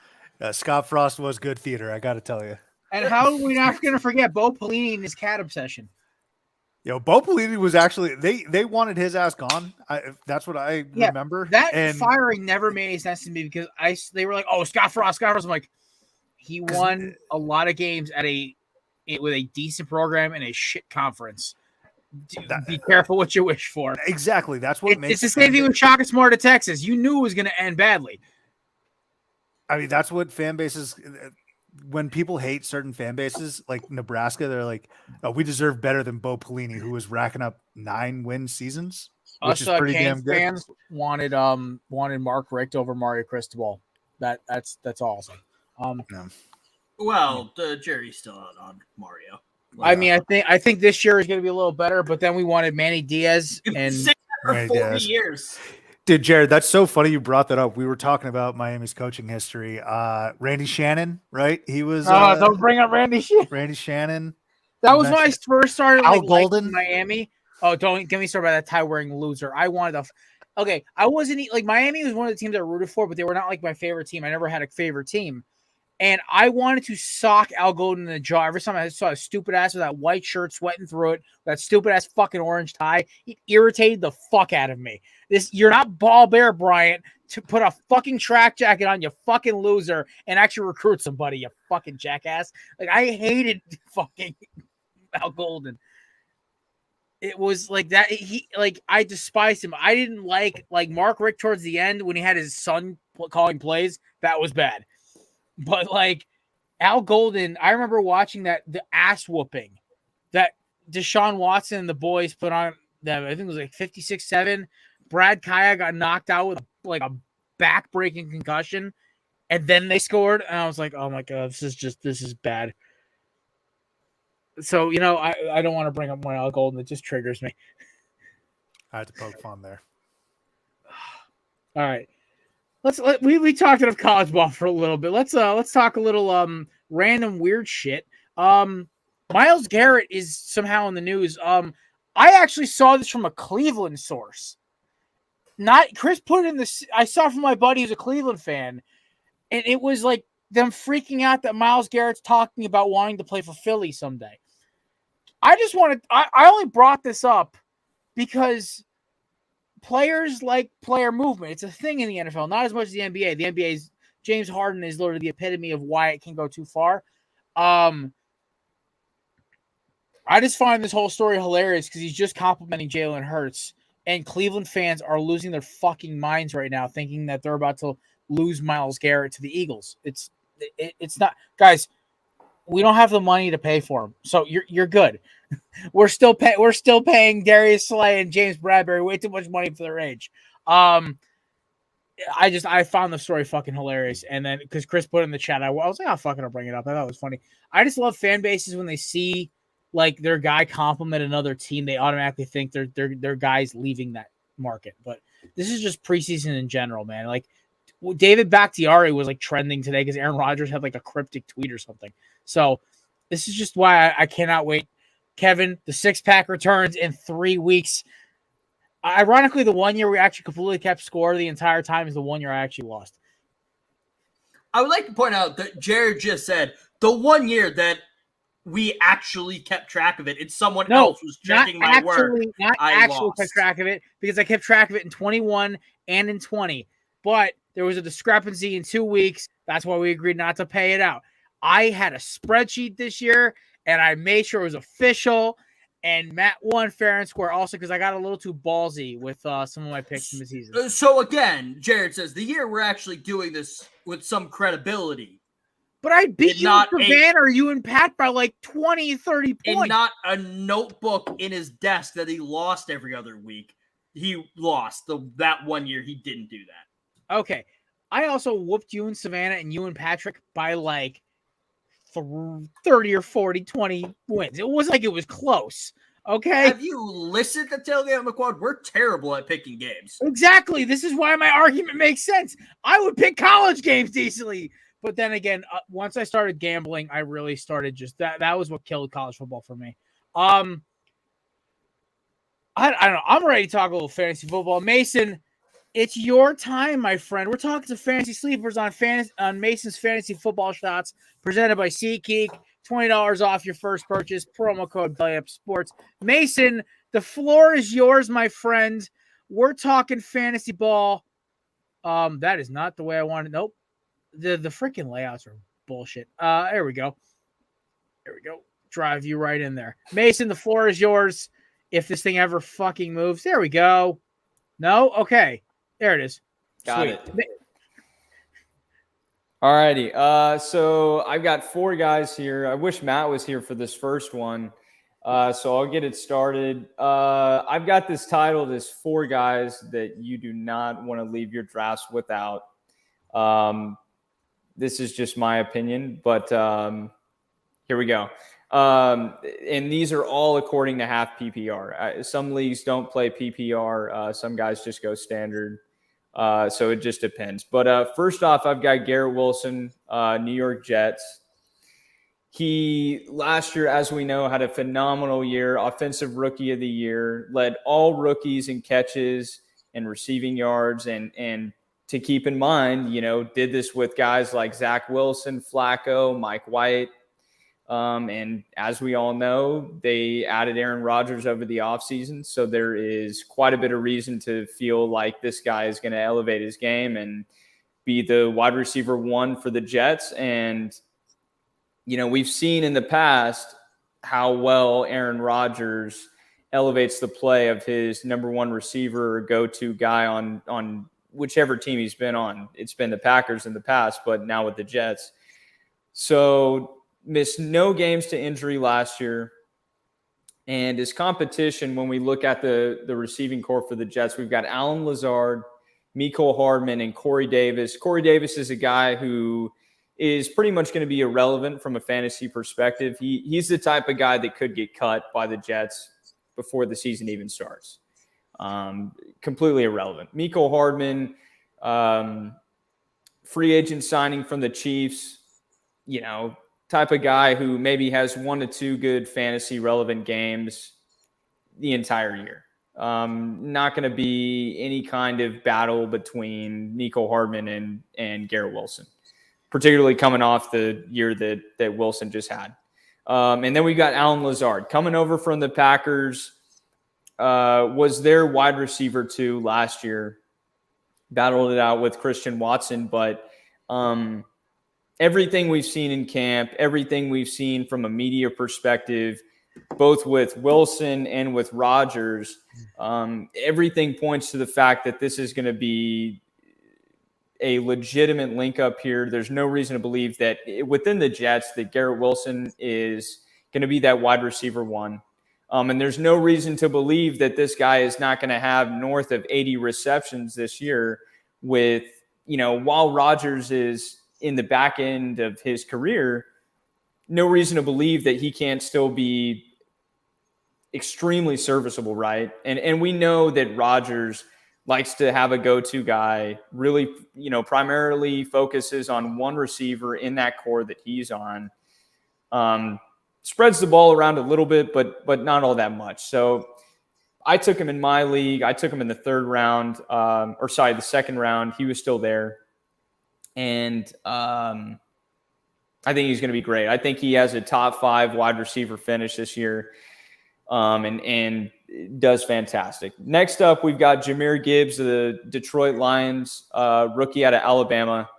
Scott Frost was good theater, I got to tell you. And how are we not going to forget Bo Pelini and his cat obsession? Bo Pelini was actually they wanted his ass gone. That's what I remember. That firing never made sense to me because they were like, "Oh, Scott Frost." I'm like, he won a lot of games with a decent program and a shit conference. Be careful what you wish for. Exactly. That's what makes it's the same thing with Shaka Smart at Texas. You knew it was going to end badly. I mean, that's what fan bases. When people hate certain fan bases like Nebraska, they're like, "Oh, we deserve better than Bo Pelini, who was racking up 9-win seasons." Which is pretty damn good. Fans wanted Mark Richt over Mario Cristobal. That's awesome. Well, the jury's still out on Mario. I mean, I think this year is going to be a little better, but then we wanted Manny Diaz and 40 years. Dude, Jared, that's so funny you brought that up. We were talking about Miami's coaching history. Randy Shannon, right? He was. Don't bring up Randy Shannon. Randy Shannon. That was when I first started Al Golden. liking Miami. Oh, don't get me started by that tie-wearing loser. I wanted to. Okay, I wasn't like Miami was one of the teams I rooted for, but they were not like my favorite team. I never had a favorite team. And I wanted to sock Al Golden in the jaw every time I saw a stupid ass with that white shirt sweating through it, that stupid ass fucking orange tie. It irritated the fuck out of me. You're not Ball Bear Bryant to put a fucking track jacket on, you fucking loser, and actually recruit somebody, you fucking jackass. Like, I hated fucking Al Golden. It was like that. I despised him. I didn't like Mark Richt towards the end when he had his son calling plays. That was bad. But like Al Golden, I remember watching the ass whooping that Deshaun Watson and the boys put on them. I think it was like 56-7. Brad Kaya got knocked out with like a back-breaking concussion, and then they scored. And I was like, oh my God, this is bad. So, I don't want to bring up more Al Golden. It just triggers me. I had to poke fun there. All right. We talked enough college ball for a little bit. Let's talk a little random weird shit. Myles Garrett is somehow in the news. I actually saw this from a Cleveland source. Not Chris put it in this. I saw it from my buddy who's a Cleveland fan, and it was like them freaking out that Myles Garrett's talking about wanting to play for Philly someday. I only brought this up because players like player movement. It's a thing in the NFL, not as much as the NBA. The NBA's James Harden is literally the epitome of why it can go too far. I just find this whole story hilarious because he's just complimenting Jalen Hurts, and Cleveland fans are losing their fucking minds right now, thinking that they're about to lose Myles Garrett to the Eagles. It's not, guys. We don't have the money to pay for him, so you're good. We're still paying Darius Slay and James Bradbury way too much money for their age. I found the story fucking hilarious, and then because Chris put it in the chat, I was like, I'll bring it up. I thought it was funny. I just love fan bases when they see like their guy compliment another team, they automatically think their guys leaving that market. But this is just preseason in general, man. Like David Bakhtiari was like trending today because Aaron Rodgers had like a cryptic tweet or something. So this is just why I cannot wait. Kevin, the six-pack returns in 3 weeks. Ironically, the 1 year we actually completely kept score the entire time is the 1 year I actually lost. I would like to point out that Jared just said the 1 year that we actually kept track of it. It's someone else was checking my work. Not actually kept track of it because I kept track of it in 21 and in 20. But there was a discrepancy in 2 weeks. That's why we agreed not to pay it out. I had a spreadsheet this year, and I made sure it was official. And Matt won fair and square also because I got a little too ballsy with some of my picks in the season. So again, Jared says the year we're actually doing this with some credibility. But I beat you in Savannah or you and Pat by like 20, 30 points. And not a notebook in his desk that he lost every other week. He lost that 1 year. He didn't do that. Okay. I also whooped you in Savannah and you and Patrick by like 30 or 40, 20 wins. It wasn't like it was close. Okay. Have you listened to Tailgate on the Quad? We're terrible at picking games. Exactly. This is why my argument makes sense. I would pick college games decently. But then again, once I started gambling, I really started just that was what killed college football for me. I don't know. I'm ready to talk a little fantasy football. Mason, it's your time, my friend. We're talking to Fantasy Sleepers on Mason's Fantasy Football Shots, presented by SeatGeek. $20 off your first purchase. Promo code BellyUp Sports. Mason, the floor is yours, my friend. We're talking fantasy ball. That is not the way I wanted. Nope. The freaking layouts are bullshit. There we go. There we go. Drive you right in there. Mason, the floor is yours. If this thing ever fucking moves. There we go. No? Okay. There it is. Got it. All righty. So I've got four guys here. I wish Matt was here for this first one. So I'll get it started. I've got this titled as four guys that you do not want to leave your drafts without. This is just my opinion, but here we go. And these are all according to half PPR. Some leagues don't play PPR. Some guys just go standard. So it just depends. But first off, I've got Garrett Wilson, New York Jets. He last year, as we know, had a phenomenal year, offensive rookie of the year, led all rookies in catches and receiving yards. And to keep in mind, did this with guys like Zach Wilson, Flacco, Mike White. And as we all know, they added Aaron Rodgers over the offseason. So there is quite a bit of reason to feel like this guy is going to elevate his game and be the wide receiver one for the Jets. And we've seen in the past how well Aaron Rodgers elevates the play of his number one receiver or go-to guy on whichever team he's been on. It's been the Packers in the past, but now with the Jets. So missed no games to injury last year. And his competition, when we look at the receiving core for the Jets, we've got Allen Lazard, Mecole Hardman, and Corey Davis. Corey Davis is a guy who is pretty much going to be irrelevant from a fantasy perspective. He's the type of guy that could get cut by the Jets before the season even starts. Completely irrelevant. Mecole Hardman, free agent signing from the Chiefs, type of guy who maybe has 1 to 2 good fantasy relevant games the entire year. Not going to be any kind of battle between Mecole Hardman and Garrett Wilson, particularly coming off the year that Wilson just had. And then we got Allen Lazard coming over from the Packers, was their wide receiver 2 last year, battled it out with Christian Watson. But everything we've seen in camp, everything we've seen from a media perspective, both with Wilson and with Rodgers, everything points to the fact that this is going to be a legitimate link up here. There's no reason to believe that within the Jets that Garrett Wilson is going to be that wide receiver 1. And there's no reason to believe that this guy is not going to have north of 80 receptions this year with, while Rodgers is in the back end of his career, no reason to believe that he can't still be extremely serviceable, right? And we know that Rodgers likes to have a go-to guy, really, primarily focuses on one receiver in that core that he's on. Spreads the ball around a little bit, but not all that much. So I took him in my league. I took him in the the second round. He was still there. And I think he's going to be great. I think he has a top 5 wide receiver finish this year. And does fantastic. Next up, we've got Jahmyr Gibbs, the Detroit Lions rookie out of Alabama.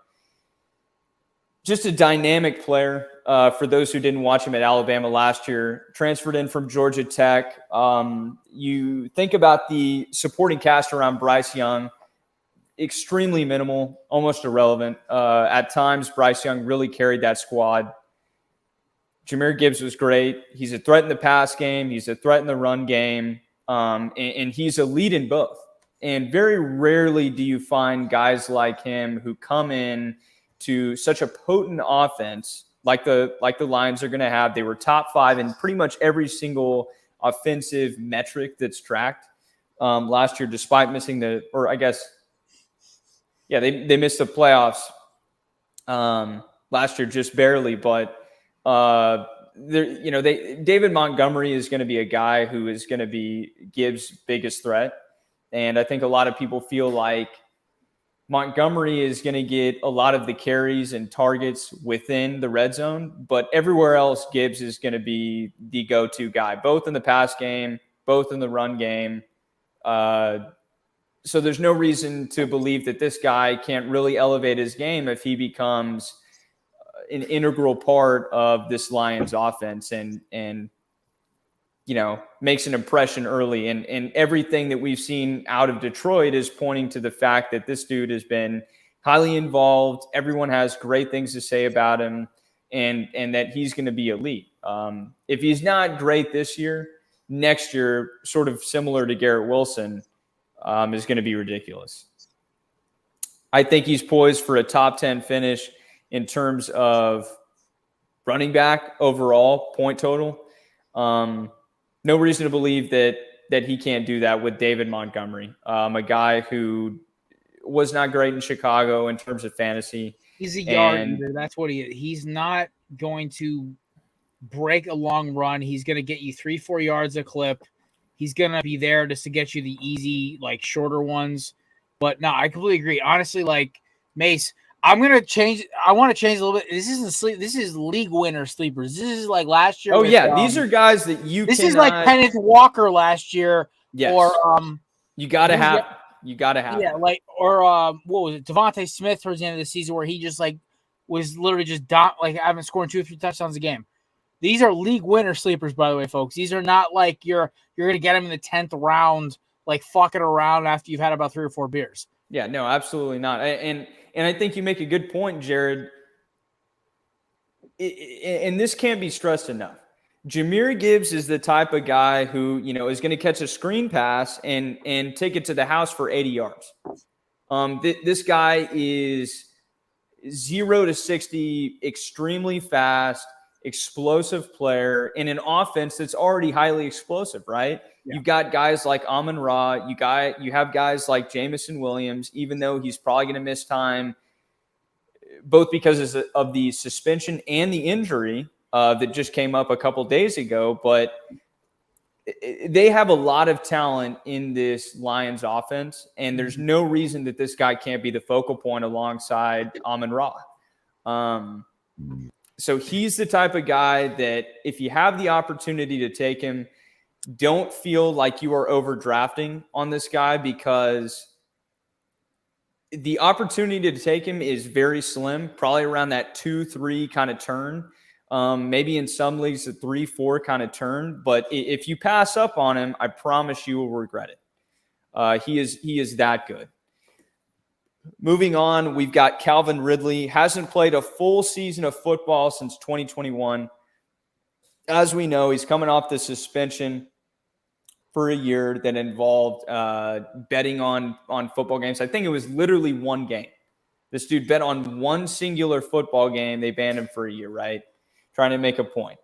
Just a dynamic player. For those who didn't watch him at Alabama last year, transferred in from Georgia Tech. You think about the supporting cast around Bryce Young, extremely minimal, almost irrelevant. At times, Bryce Young really carried that squad. Jahmyr Gibbs was great. He's a threat in the pass game. He's a threat in the run game. And he's a lead in both. And very rarely do you find guys like him who come in to such a potent offense like the Lions are going to have. They were top 5 in pretty much every single offensive metric that's tracked last year, despite missing they missed the playoffs last year just barely, but David Montgomery is going to be a guy who is going to be Gibbs' biggest threat. And I think a lot of people feel like Montgomery is going to get a lot of the carries and targets within the red zone, but everywhere else, Gibbs is going to be the go-to guy, both in the pass game, both in the run game. So there's no reason to believe that this guy can't really elevate his game if he becomes an integral part of this Lions offense and makes an impression early. And everything that we've seen out of Detroit is pointing to the fact that this dude has been highly involved. Everyone has great things to say about him and that he's going to be elite. If he's not great this year, next year, sort of similar to Garrett Wilson, is going to be ridiculous. I think he's poised for a top 10 finish in terms of running back overall point total. No reason to believe that he can't do that with David Montgomery, a guy who was not great in Chicago in terms of fantasy. He's a yard eater. That's what he is. He's not going to break a long run. He's going to get you 3-4 yards a clip. He's going to be there just to get you the easy, like shorter ones. But no, I completely agree. Honestly, like Mace, I'm going to change. I want to change a little bit. This isn't sleep. This is league winner sleepers. This is like last year. Oh, yeah. These are guys that you This cannot... is like Kenneth Walker last year. Yes. Or, you got to have... You got to have... Yeah, like, or what was it? Devontae Smith towards the end of the season where he just like was literally just like having scored 2 or 3 touchdowns a game. These are league winner sleepers, by the way, folks. These are not like you're going to get them in the 10th round, like fucking around after you've had about 3 or 4 beers. Yeah, no, absolutely not. And I think you make a good point, Jared. And this can't be stressed enough. Jahmyr Gibbs is the type of guy who, is going to catch a screen pass and take it to the house for 80 yards. This guy is 0 to 60, extremely fast, explosive player in an offense that's already highly explosive, right? Yeah. You've got guys like Amon-Ra. You have guys like Jamison Williams, even though he's probably going to miss time, both because of the suspension and the injury that just came up a couple days ago. But they have a lot of talent in this Lions offense, and there's no reason that this guy can't be the focal point alongside Amon-Ra. So he's the type of guy that if you have the opportunity to take him, don't feel like you are overdrafting on this guy, because the opportunity to take him is very slim, probably around that 2-3 kind of turn. Maybe in some leagues a 3-4 kind of turn. But if you pass up on him, I promise you will regret it. He is that good. Moving on, we've got Calvin Ridley. Hasn't played a full season of football since 2021. As we know, he's coming off the suspension for a year that involved betting on football games. I think it was literally one game. This dude bet on one singular football game. They banned him for a year, right? Trying to make a point.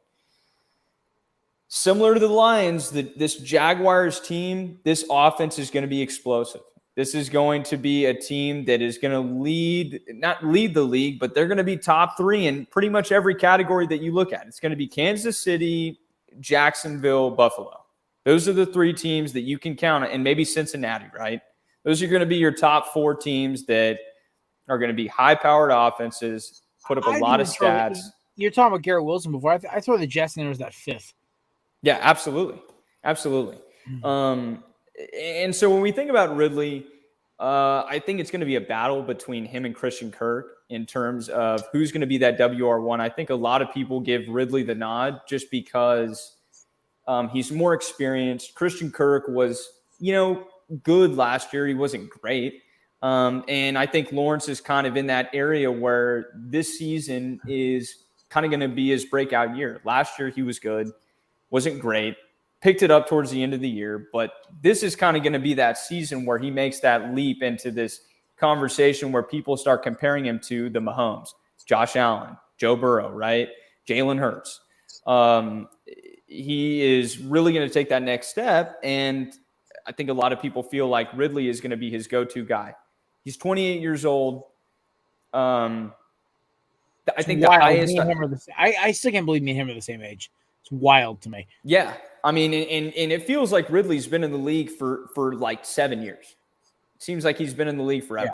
Similar to the Lions, this Jaguars team, this offense is going to be explosive. This is going to be a team that is going to not lead the league, but they're going to be top 3 in pretty much every category that you look at. It's going to be Kansas City, Jacksonville, Buffalo. Those are the 3 teams that you can count on, and maybe Cincinnati, right? Those are going to be your top 4 teams that are going to be high-powered offenses, put up a lot of stats. You're talking about Garrett Wilson before. I throw the Jets in there as that 5th. Yeah, absolutely. Absolutely. Mm-hmm. And so when we think about Ridley, I think it's going to be a battle between him and Christian Kirk in terms of who's going to be that WR1. I think a lot of people give Ridley the nod just because he's more experienced. Christian Kirk was, good last year. He wasn't great. And I think Lawrence is kind of in that area where this season is kind of going to be his breakout year. Last year he was good, wasn't great. Picked it up towards the end of the year, but this is kind of going to be that season where he makes that leap into this conversation where people start comparing him to the Mahomes, Josh Allen, Joe Burrow, right? Jalen Hurts. He is really going to take that next step, and I think a lot of people feel like Ridley is going to be his go-to guy. He's 28 years old. I think the highest. I still can't believe me and him are the same age. It's wild to me. Yeah. I mean, and it feels like Ridley's been in the league for like 7 years. It seems like he's been in the league forever.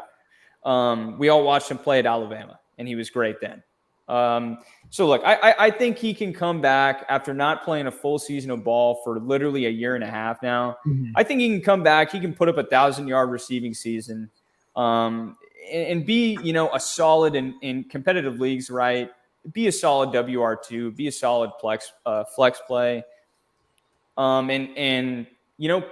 Yeah. We all watched him play at Alabama, and he was great then. So, look, I think he can come back after not playing a full season of ball for literally a year and a half now. Mm-hmm. I think he can come back. He can put up 1,000-yard receiving season and be, a solid in competitive leagues, right? Be a solid WR2, be a solid flex play. And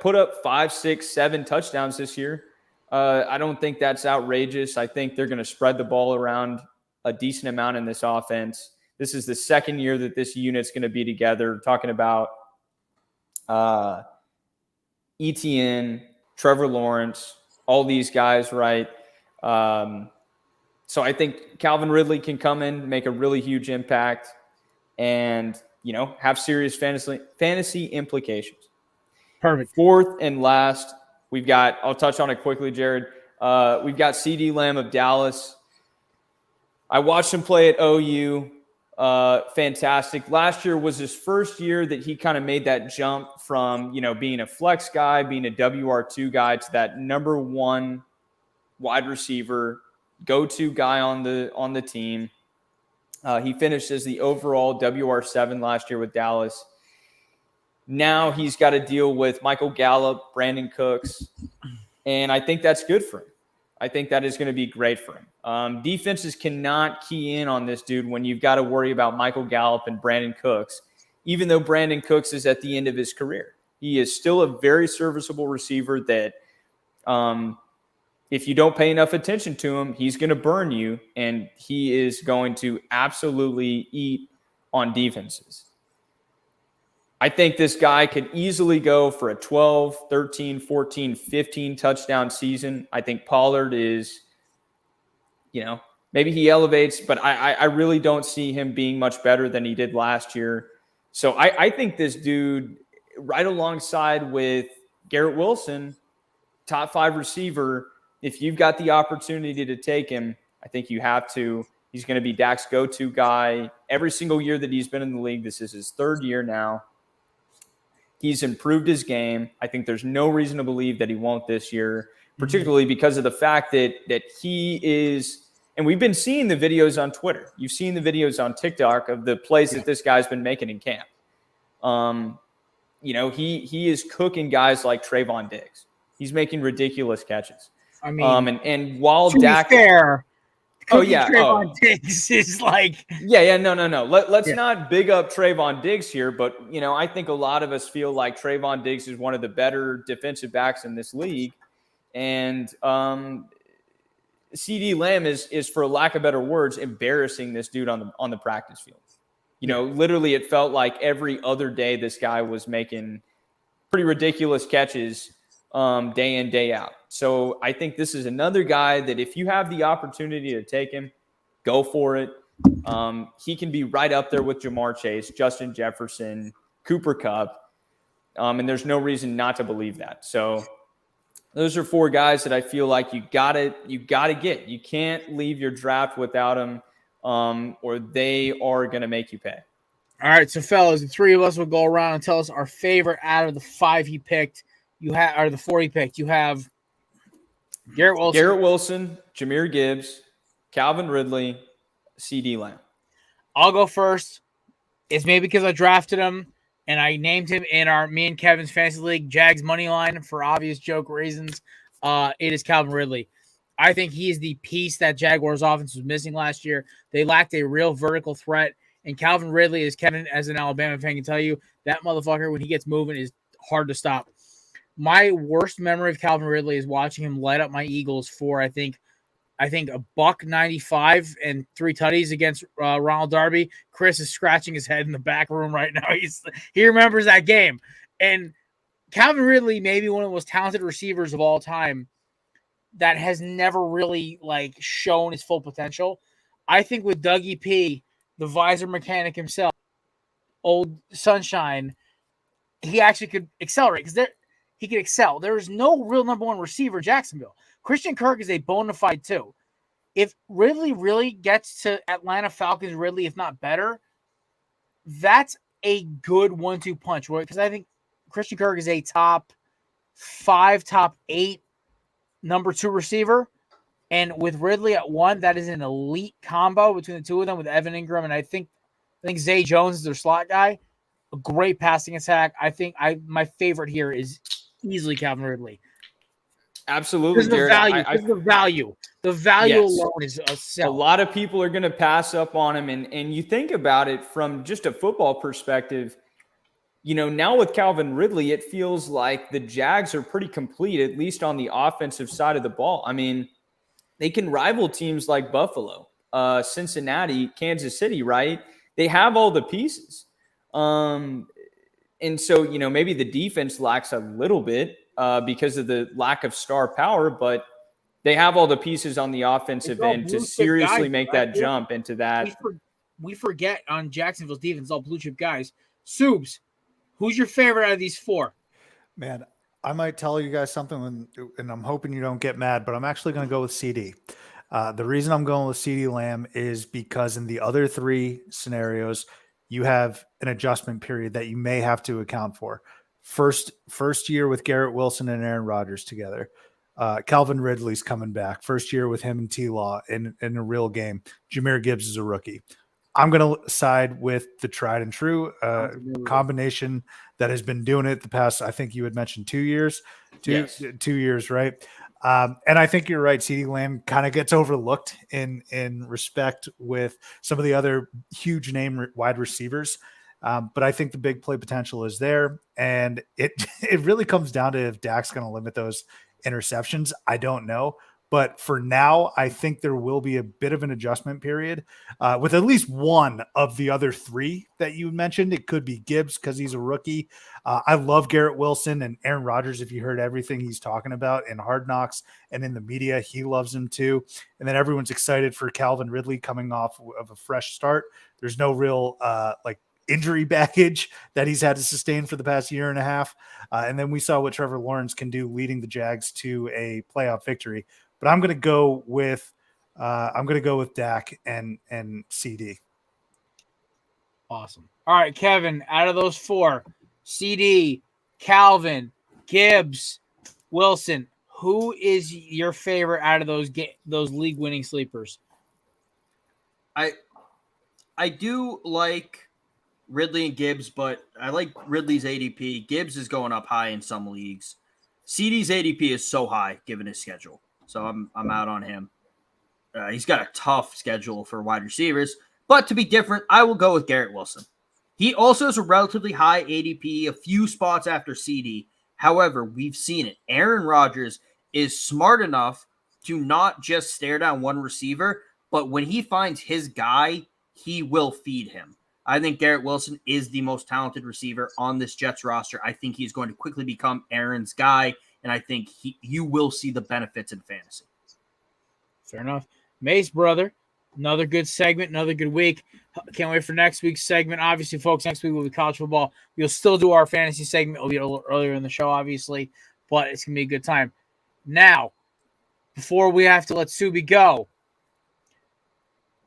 put up 5, 6, 7 touchdowns this year. I don't think that's outrageous. I think they're going to spread the ball around a decent amount in this offense. This is the second year that this unit's going to be together. We're talking about ETN, Trevor Lawrence, all these guys, right? So I think Calvin Ridley can come in, make a really huge impact, and have serious fantasy implications. Perfect. 4th and last, I'll touch on it quickly, Jared. We've got CeeDee Lamb of Dallas. I watched him play at OU. fantastic. Last year was his first year that he kind of made that jump from, being a flex guy, being a WR2 guy to that number one wide receiver, go-to guy on the team. He finished as the overall WR7 last year with Dallas. Now he's got to deal with Michael Gallup, Brandon Cooks, and I think that's good for him. I think that is going to be great for him. Defenses cannot key in on this dude when you've got to worry about Michael Gallup and Brandon Cooks, even though Brandon Cooks is at the end of his career. He is still a very serviceable receiver that if you don't pay enough attention to him, he's going to burn you, and he is going to absolutely eat on defenses. I think this guy could easily go for a 12, 13, 14, 15 touchdown season. I think Pollard is, maybe he elevates, but I really don't see him being much better than he did last year. So I think this dude, right alongside with Garrett Wilson, top 5 receiver, if you've got the opportunity to take him, I think you have to. He's going to be Dak's go-to guy every single year that he's been in the league. This is his 3rd year now. He's improved his game. I think there's no reason to believe that he won't this year, particularly because of the fact that he is, and we've been seeing the videos on Twitter. You've seen the videos on TikTok of the plays that this guy's been making in camp. He is cooking guys like Trayvon Diggs. He's making ridiculous catches. I mean, and while to Dak, be fair, Trayvon Diggs is like, no. Let's not big up Trayvon Diggs here, but I think a lot of us feel like Trayvon Diggs is one of the better defensive backs in this league, and CD Lamb is, for lack of better words, embarrassing this dude on the practice field. Literally, it felt like every other day this guy was making pretty ridiculous catches day in, day out. So I think this is another guy that if you have the opportunity to take him, go for it. He can be right up there with Jamar Chase, Justin Jefferson, Cooper Kupp, and there's no reason not to believe that. So those are 4 guys that I feel like you gotta get. You can't leave your draft without them, or they are gonna make you pay. All right, so fellas, the 3 of us will go around and tell us our favorite out of the 5 he picked. Or the 4 he picked. You have Garrett Wilson, Jahmyr Gibbs, Calvin Ridley, CD Lamb. I'll go first. It's maybe because I drafted him and I named him in me and Kevin's fantasy league Jags money line for obvious joke reasons. It is Calvin Ridley. I think he is the piece that Jaguars offense was missing last year. They lacked a real vertical threat, and Calvin Ridley, as Kevin, as an Alabama fan, can tell you, that motherfucker, when he gets moving, is hard to stop. My worst memory of Calvin Ridley is watching him light up my Eagles for I think $195 and 3 tutties against Ronald Darby. Chris is scratching his head in the back room right now. He remembers that game. And Calvin Ridley may be one of the most talented receivers of all time that has never really shown his full potential. I think with Dougie P, the visor mechanic himself, old Sunshine, he actually could accelerate because he could excel. There is no real number 1 receiver in Jacksonville. Christian Kirk is a bona fide 2. If Ridley really gets to Atlanta Falcons, Ridley, if not better, that's a good 1-2 punch. Because I think Christian Kirk is a top 5, top 8 number 2 receiver. And with Ridley at 1, that is an elite combo between the 2 of them with Evan Ingram. And I think Zay Jones is their slot guy. A great passing attack. I think my favorite here is easily Calvin Ridley. Absolutely, Jared. The value. The value yes. alone is a sell. A lot of people are going to pass up on him. And you think about it from just a football perspective, now with Calvin Ridley, it feels like the Jags are pretty complete, at least on the offensive side of the ball. I mean, they can rival teams like Buffalo, Cincinnati, Kansas City, right? They have all the pieces. And so, maybe the defense lacks a little bit because of the lack of star power, but they have all the pieces on the offensive end to seriously guys, make that jump into that. We forget on Jacksonville's defense, all blue chip guys. Subs, who's your favorite out of these 4? Man, I might tell you guys something, and I'm hoping you don't get mad, but I'm actually going to go with CD. The reason I'm going with CeeDee Lamb is because in the other three scenarios, you have an adjustment period that you may have to account for. First year with Garrett Wilson and Aaron Rodgers together. Calvin Ridley's coming back. First year with him and T-Law in a real game. Jahmyr Gibbs is a rookie. I'm going to side with the tried and true combination that has been doing it the past, I think you had mentioned 2 years. Two years, right? And I think you're right. CeeDee Lamb kind of gets overlooked in respect with some of the other huge name wide receivers. But I think the big play potential is there. And it really comes down to if Dak's going to limit those interceptions. I don't know. But for now, I think there will be a bit of an adjustment period with at least one of the other three that you mentioned. It could be Gibbs because he's a rookie. I love Garrett Wilson and Aaron Rodgers. If you heard everything he's talking about in Hard Knocks and in the media, he loves him too. And then everyone's excited for Calvin Ridley coming off of a fresh start. There's no real injury baggage that he's had to sustain for the past year and a half. And then we saw what Trevor Lawrence can do leading the Jags to a playoff victory. But I'm going to go with Dak and CD. Awesome. All right, Kevin, out of those four, CD, Calvin, Gibbs, Wilson, who is your favorite out of those league-winning sleepers? I do like Ridley and Gibbs, but I like Ridley's ADP. Gibbs is going up high in some leagues. CD's ADP is so high given his schedule. So I'm out on him. He's got a tough schedule for wide receivers. But to be different, I will go with Garrett Wilson. He also has a relatively high ADP, a few spots after CD. However, we've seen it. Aaron Rodgers is smart enough to not just stare down one receiver, but when he finds his guy, he will feed him. I think Garrett Wilson is the most talented receiver on this Jets roster. I think he's going to quickly become Aaron's guy. And I think you will see the benefits in fantasy. Fair enough. Mace, brother, another good segment, another good week. Can't wait for next week's segment. Obviously, folks, next week will be college football. We'll still do our fantasy segment. It'll be a little earlier in the show, obviously, but it's going to be a good time. Now, before we have to let Subi go,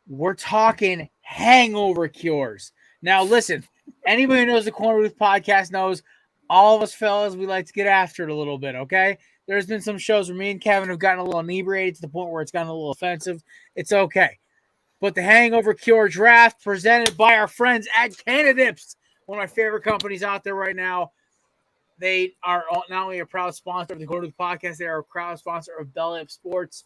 we're talking hangover cures. Now, listen, anybody who knows the Korner Booth podcast knows all of us fellas, we like to get after it a little bit, okay? There's been some shows where me and Kevin have gotten a little inebriated to the point where it's gotten a little offensive. It's okay. But the Hangover Cure Draft presented by our friends at Canadips, one of my favorite companies out there right now. They are not only a proud sponsor of the Korner Booth podcast, they are a proud sponsor of Belly Up Sports.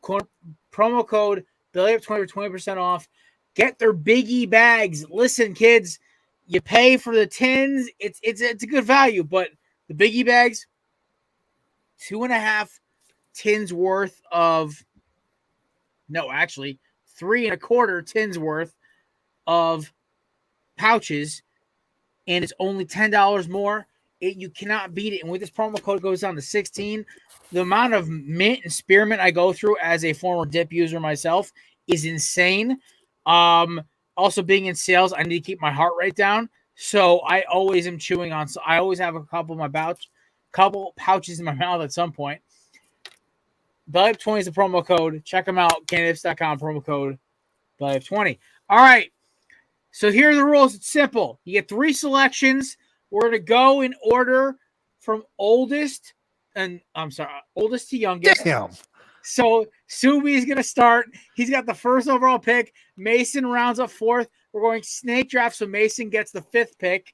Promo code BellyUp20 for 20% off. Get their Biggie bags. Listen, kids, you pay for the tins. It's a good value, but the Biggie bags, 2.5 tins worth of, no, actually 3.25 tins worth of pouches, and it's only $10 more. You cannot beat it. And with this promo code, it goes down to 16. The amount of mint and spearmint I go through as a former dip user myself is insane. Also, being in sales, I need to keep my heart rate down. So I always am chewing on. So I always have a couple pouches in my mouth at some point. BellyUp20 is the promo code. Check them out. Candidates.com, promo code BellyUp20. All right. So here are the rules. It's simple. You get 3 selections. We're going to go in order from oldest to youngest. Damn. So Subi is going to start. He's got the first overall pick. Mason rounds up 4th. We're going snake draft, so Mason gets the 5th pick.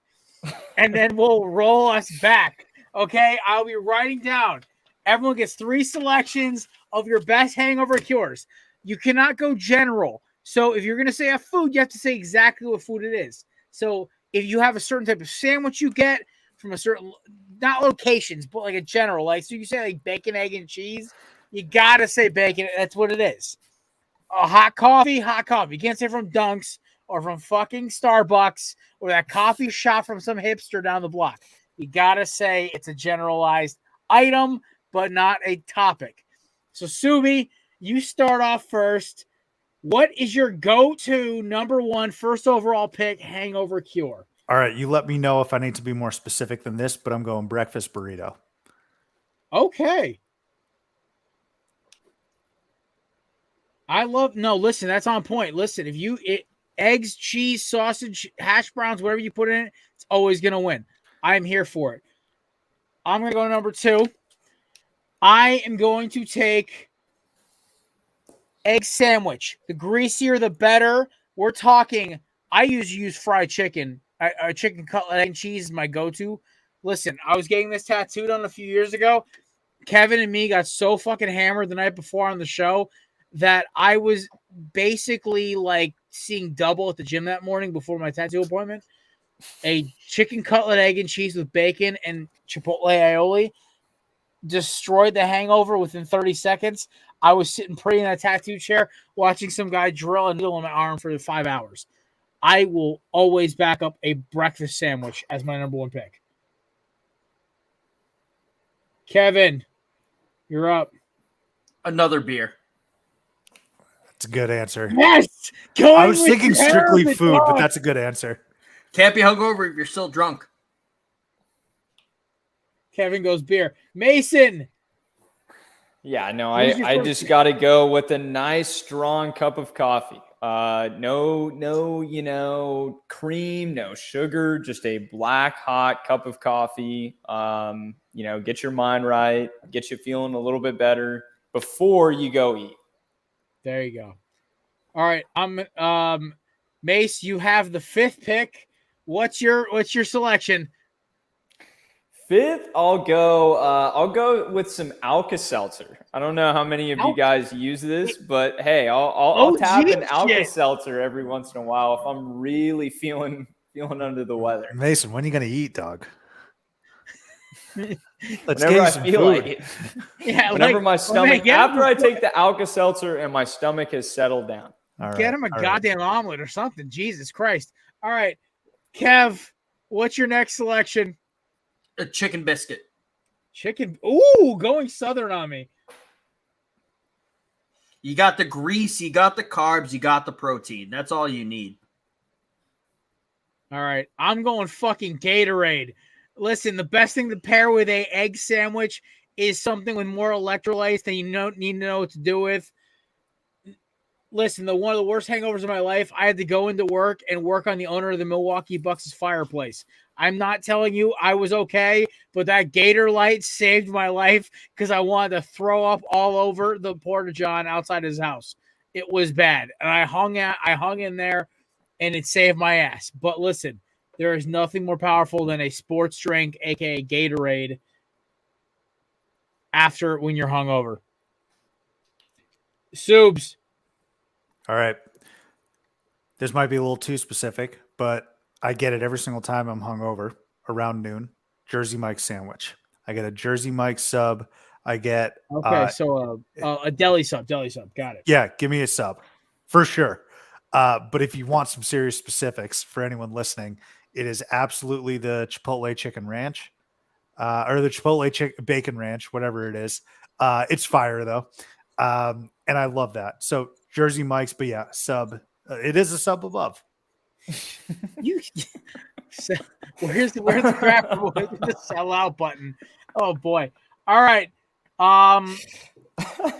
And then we'll roll us back. Okay? I'll be writing down. Everyone gets 3 selections of your best hangover cures. You cannot go general. So if you're going to say a food, you have to say exactly what food it is. So if you have a certain type of sandwich you get from a certain, not locations, but like a general, like, so you say like bacon, egg, and cheese, you got to say bacon. That's what it is. A hot coffee. You can't say from Dunks or from fucking Starbucks or that coffee shop from some hipster down the block. You got to say it's a generalized item, but not a topic. So, Subi, you start off first. What is your go-to number 1 first overall pick hangover cure? All right, you let me know if I need to be more specific than this, but I'm going breakfast burrito. Okay. Listen, that's on point. Listen, if eggs, cheese, sausage, hash browns, whatever you put in it, it's always going to win. I'm here for it. I'm going to go number 2. I am going to take egg sandwich. The greasier, the better. We're talking, I usually use fried chicken. Chicken cutlet, egg and cheese is my go-to. Listen, I was getting this tattooed on a few years ago. Kevin and me got so fucking hammered the night before on the show that I was basically like seeing double at the gym that morning before my tattoo appointment. A chicken cutlet, egg and cheese with bacon and chipotle aioli destroyed the hangover within 30 seconds. I was sitting pretty in that tattoo chair watching some guy drill a needle in my arm for 5 hours. I will always back up a breakfast sandwich as my number 1 pick. Kevin, you're up. Another beer. That's a good answer. Yes! I was thinking strictly food, but that's a good answer. Can't be hungover if you're still drunk. Kevin goes beer. Mason. Yeah, no, I just got to go with a nice, strong cup of coffee. No, cream, no sugar, just a black, hot cup of coffee. Get your mind right, get you feeling a little bit better before you go eat. There you go. All right, I'm Mace. You have the 5th pick. What's your selection? 5th, I'll go with some Alka-Seltzer. I don't know how many of you guys use this, but hey, I'll tap an Alka-Seltzer every once in a while if I'm really feeling under the weather. Mason, when are you gonna eat, dog? Whenever I feel like it. Yeah, whenever my stomach, after I take the Alka-Seltzer and my stomach has settled down. Get him a goddamn omelet or something. Jesus Christ. All right, Kev, what's your next selection? A chicken biscuit. Chicken. Ooh, going Southern on me. You got the grease, you got the carbs, you got the protein. That's all you need. All right, I'm going fucking Gatorade. Listen, the best thing to pair with a egg sandwich is something with more electrolytes than you don't need to know what to do with. Listen, one of the worst hangovers of my life, I had to go into work and work on the owner of the Milwaukee Bucks' fireplace. I'm not telling you I was okay, but that Gator light saved my life because I wanted to throw up all over the porta-john outside his house. It was bad. And I hung in there, and it saved my ass. But listen, there is nothing more powerful than a sports drink, a.k.a. Gatorade, when you're hungover. Subs. All right. This might be a little too specific, but I get it every single time I'm hungover around noon. Jersey Mike's sandwich. I get a Jersey Mike's sub. I get a deli sub. Got it. Yeah, give me a sub for sure. But if you want some serious specifics for anyone listening, it is absolutely the Chipotle chicken ranch, or the Chipotle bacon ranch, whatever it is. It's fire though, and I love that. So Jersey Mike's, but yeah, sub. It is a sub above. Where's the sell out button? Oh boy! All right,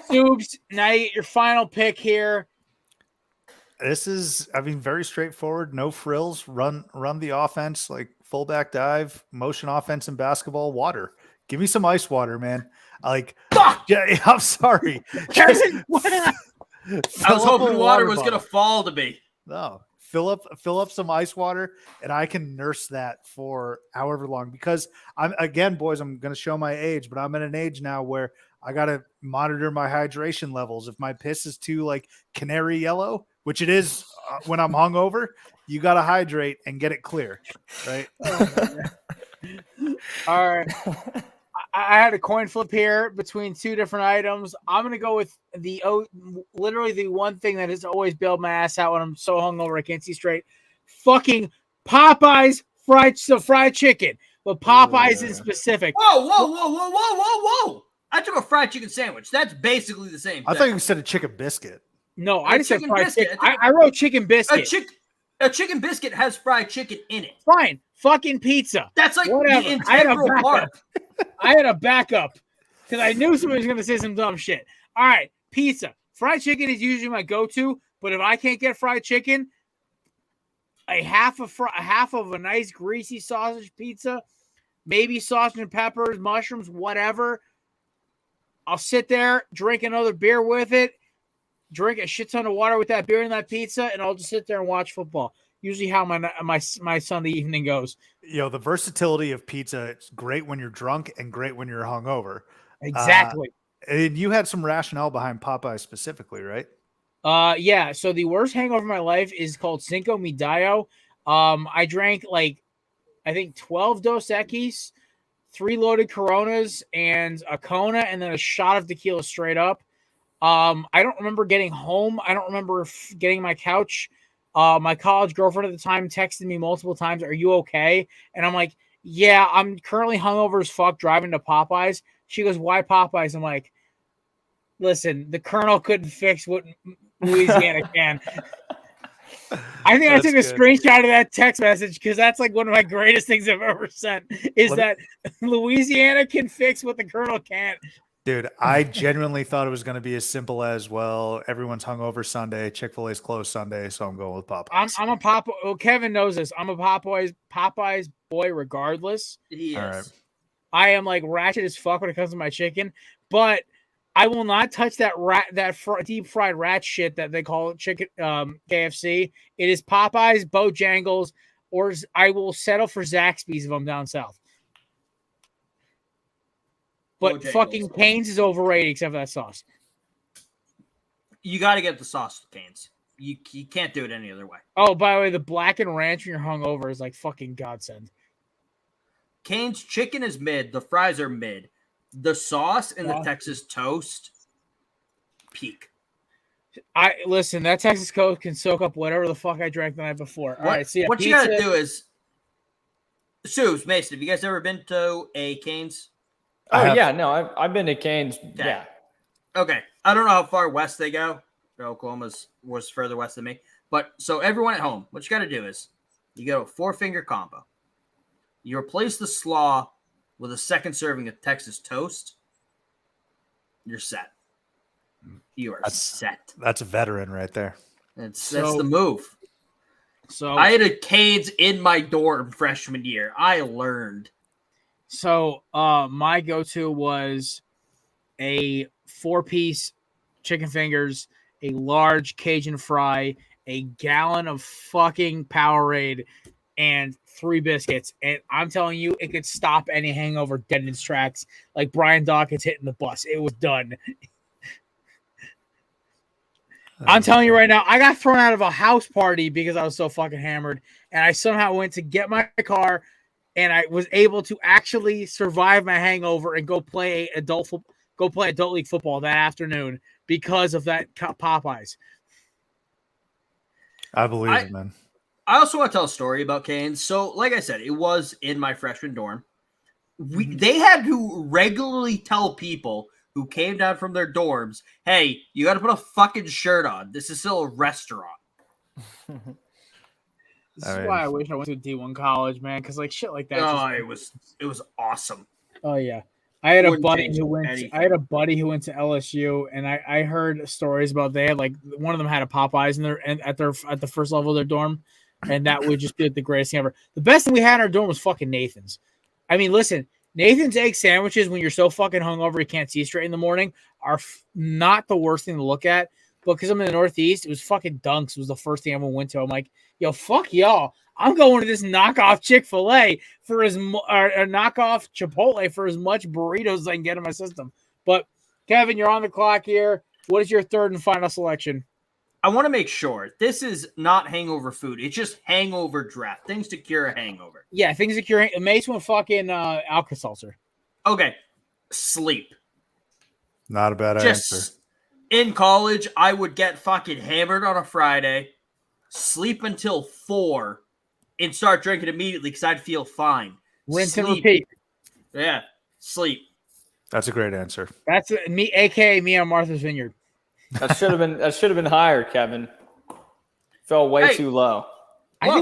Subs. Now you get your final pick here. This is, very straightforward. No frills. Run the offense like fullback dive, motion offense in basketball. Water. Give me some ice water, man. Yeah, I'm sorry. I was hoping water was going to fall to me. No, fill up some ice water, and I can nurse that for however long. Because I'm going to show my age, but I'm at an age now where I got to monitor my hydration levels. If my piss is too like canary yellow, which it is when I'm hungover, you got to hydrate and get it clear, right? All right. I had a coin flip here between two different items. I'm going to go with literally the one thing that has always bailed my ass out when I'm so hungover I can't see straight. Fucking Popeyes fried chicken. But Popeyes in specific. Whoa. I took a fried chicken sandwich. That's basically the same thing. I thought you said a chicken biscuit. No, I just said fried chicken. I wrote chicken biscuit. A chicken biscuit has fried chicken in it. Fine. Fucking pizza. That's like whatever. the integral part. I had a backup because I knew somebody was going to say some dumb shit. All right. Pizza. Fried chicken is usually my go-to, but if I can't get fried chicken, a half of a nice greasy sausage pizza, maybe sausage and peppers, mushrooms, whatever. I'll sit there, drink another beer with it, drink a shit ton of water with that beer and that pizza, and I'll just sit there and watch football. Usually how my Sunday evening goes. The versatility of pizza, it's great when you're drunk and great when you're hungover. Exactly. And you had some rationale behind Popeye specifically, right? Yeah. So the worst hangover of my life is called Cinco de Mayo. I drank I think 12 Dos Equis, 3 loaded Coronas, and a Kona, and then a shot of tequila straight up. I don't remember getting home. I don't remember getting my couch. My college girlfriend at the time texted me multiple times, "Are you okay?" And I'm like, "Yeah, I'm currently hungover as fuck driving to Popeyes." She goes, "Why Popeyes?" I'm like, "Listen, the Colonel couldn't fix what Louisiana can." I think I took a screenshot of that text message because that's like one of my greatest things I've ever sent is that Louisiana can fix what the Colonel can't. Dude, I genuinely thought it was going to be as simple as, well, everyone's hungover Sunday, Chick-fil-A's closed Sunday, so I'm going with Popeyes. I'm a Popeye. Oh, Kevin knows this. I'm a Popeyes boy regardless. He is. All right. I am like ratchet as fuck when it comes to my chicken, but I will not touch that deep fried rat shit that they call it chicken KFC. It is Popeyes, Bojangles, or I will settle for Zaxby's if I'm down south. But Bojangles. fucking Cane's is overrated except for that sauce. You got to get the sauce with Cane's. You can't do it any other way. Oh, by the way, the blackened ranch when you're hungover is like fucking godsend. Cane's chicken is mid. The fries are mid. The sauce and the Texas toast, peak. Listen, that Texas Coke can soak up whatever the fuck I drank the night before. All right, see, what you got to do is, Suze, Mason, have you guys ever been to a Cane's? Oh, yeah. No, I've been to Cane's. Okay. Yeah. Okay. I don't know how far west they go. Oklahoma was further west than me. But so everyone at home, what you got to do is you go 4-finger combo. You replace the slaw with a second serving of Texas toast. You're set. You are set. That's a veteran right there. That's the move. So I had a Cane's in my dorm freshman year. I learned. So my go-to was a 4-piece chicken fingers, a large Cajun fry, a gallon of fucking Powerade, and 3 biscuits. And I'm telling you, it could stop any hangover dead in its tracks. Like Brian Dawkins hitting the bus. It was done. I'm telling you right now, I got thrown out of a house party because I was so fucking hammered. And I somehow went to get my car, and I was able to actually survive my hangover and go play adult league football that afternoon because of that Popeyes. I believe it, man. I also want to tell a story about Cane's. So, like I said, it was in my freshman dorm. They had to regularly tell people who came down from their dorms, hey, you got to put a fucking shirt on. This is still a restaurant. This is why I wish I went to a D1 college, man, because like shit like that. Oh, it was awesome. Oh yeah, I had a buddy who went to LSU, and I heard stories about they had like one of them had a Popeyes at the first level of their dorm, and that would just be like the greatest thing ever. The best thing we had in our dorm was fucking Nathan's. I mean, listen, Nathan's egg sandwiches when you're so fucking hungover you can't see straight in the morning are not the worst thing to look at. But because I'm in the Northeast, it was fucking Dunks was the first thing everyone went to. I'm like, yo, fuck y'all. I'm going to this knockoff Chick-fil-A for a knockoff Chipotle for as much burritos as I can get in my system. But Kevin, you're on the clock here. What is your third and final selection? I want to make sure this is not hangover food. It's just hangover draft. Things to cure a hangover. Yeah, things to cure. Mace went fucking Alka-Seltzer. Okay. Sleep. Not a bad answer. In college, I would get fucking hammered on a Friday, sleep until 4, and start drinking immediately because I'd feel fine. Rinse and repeat. Yeah, sleep. That's a great answer. That's me, aka me on Martha's Vineyard. That should have been higher, Kevin. Fell way too low. I think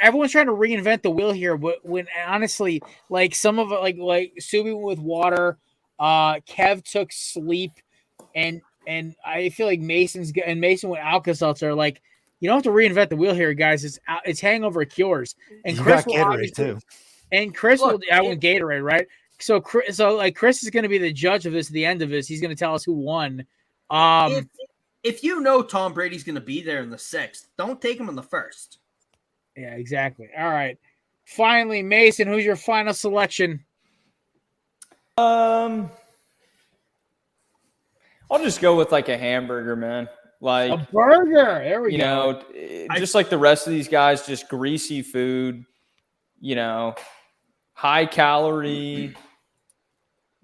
everyone's trying to reinvent the wheel here, but when honestly, like some of it, like Subi went with water, Kev took sleep, and And I feel like Mason with Alka-Seltzer, like, you don't have to reinvent the wheel here, guys. It's hangover cures. And You Chris got will Gatorade obviously, too. and Chris Look, will. I went Gatorade, right? So Chris is going to be the judge of this at the end of this. He's going to tell us who won. If you know Tom Brady's going to be there in the 6th, don't take him in the 1st. Yeah, exactly. All right. Finally, Mason, who's your final selection? I'll just go with like a hamburger, man. Like A burger. There we go. Just like the rest of these guys, just greasy food, high calorie,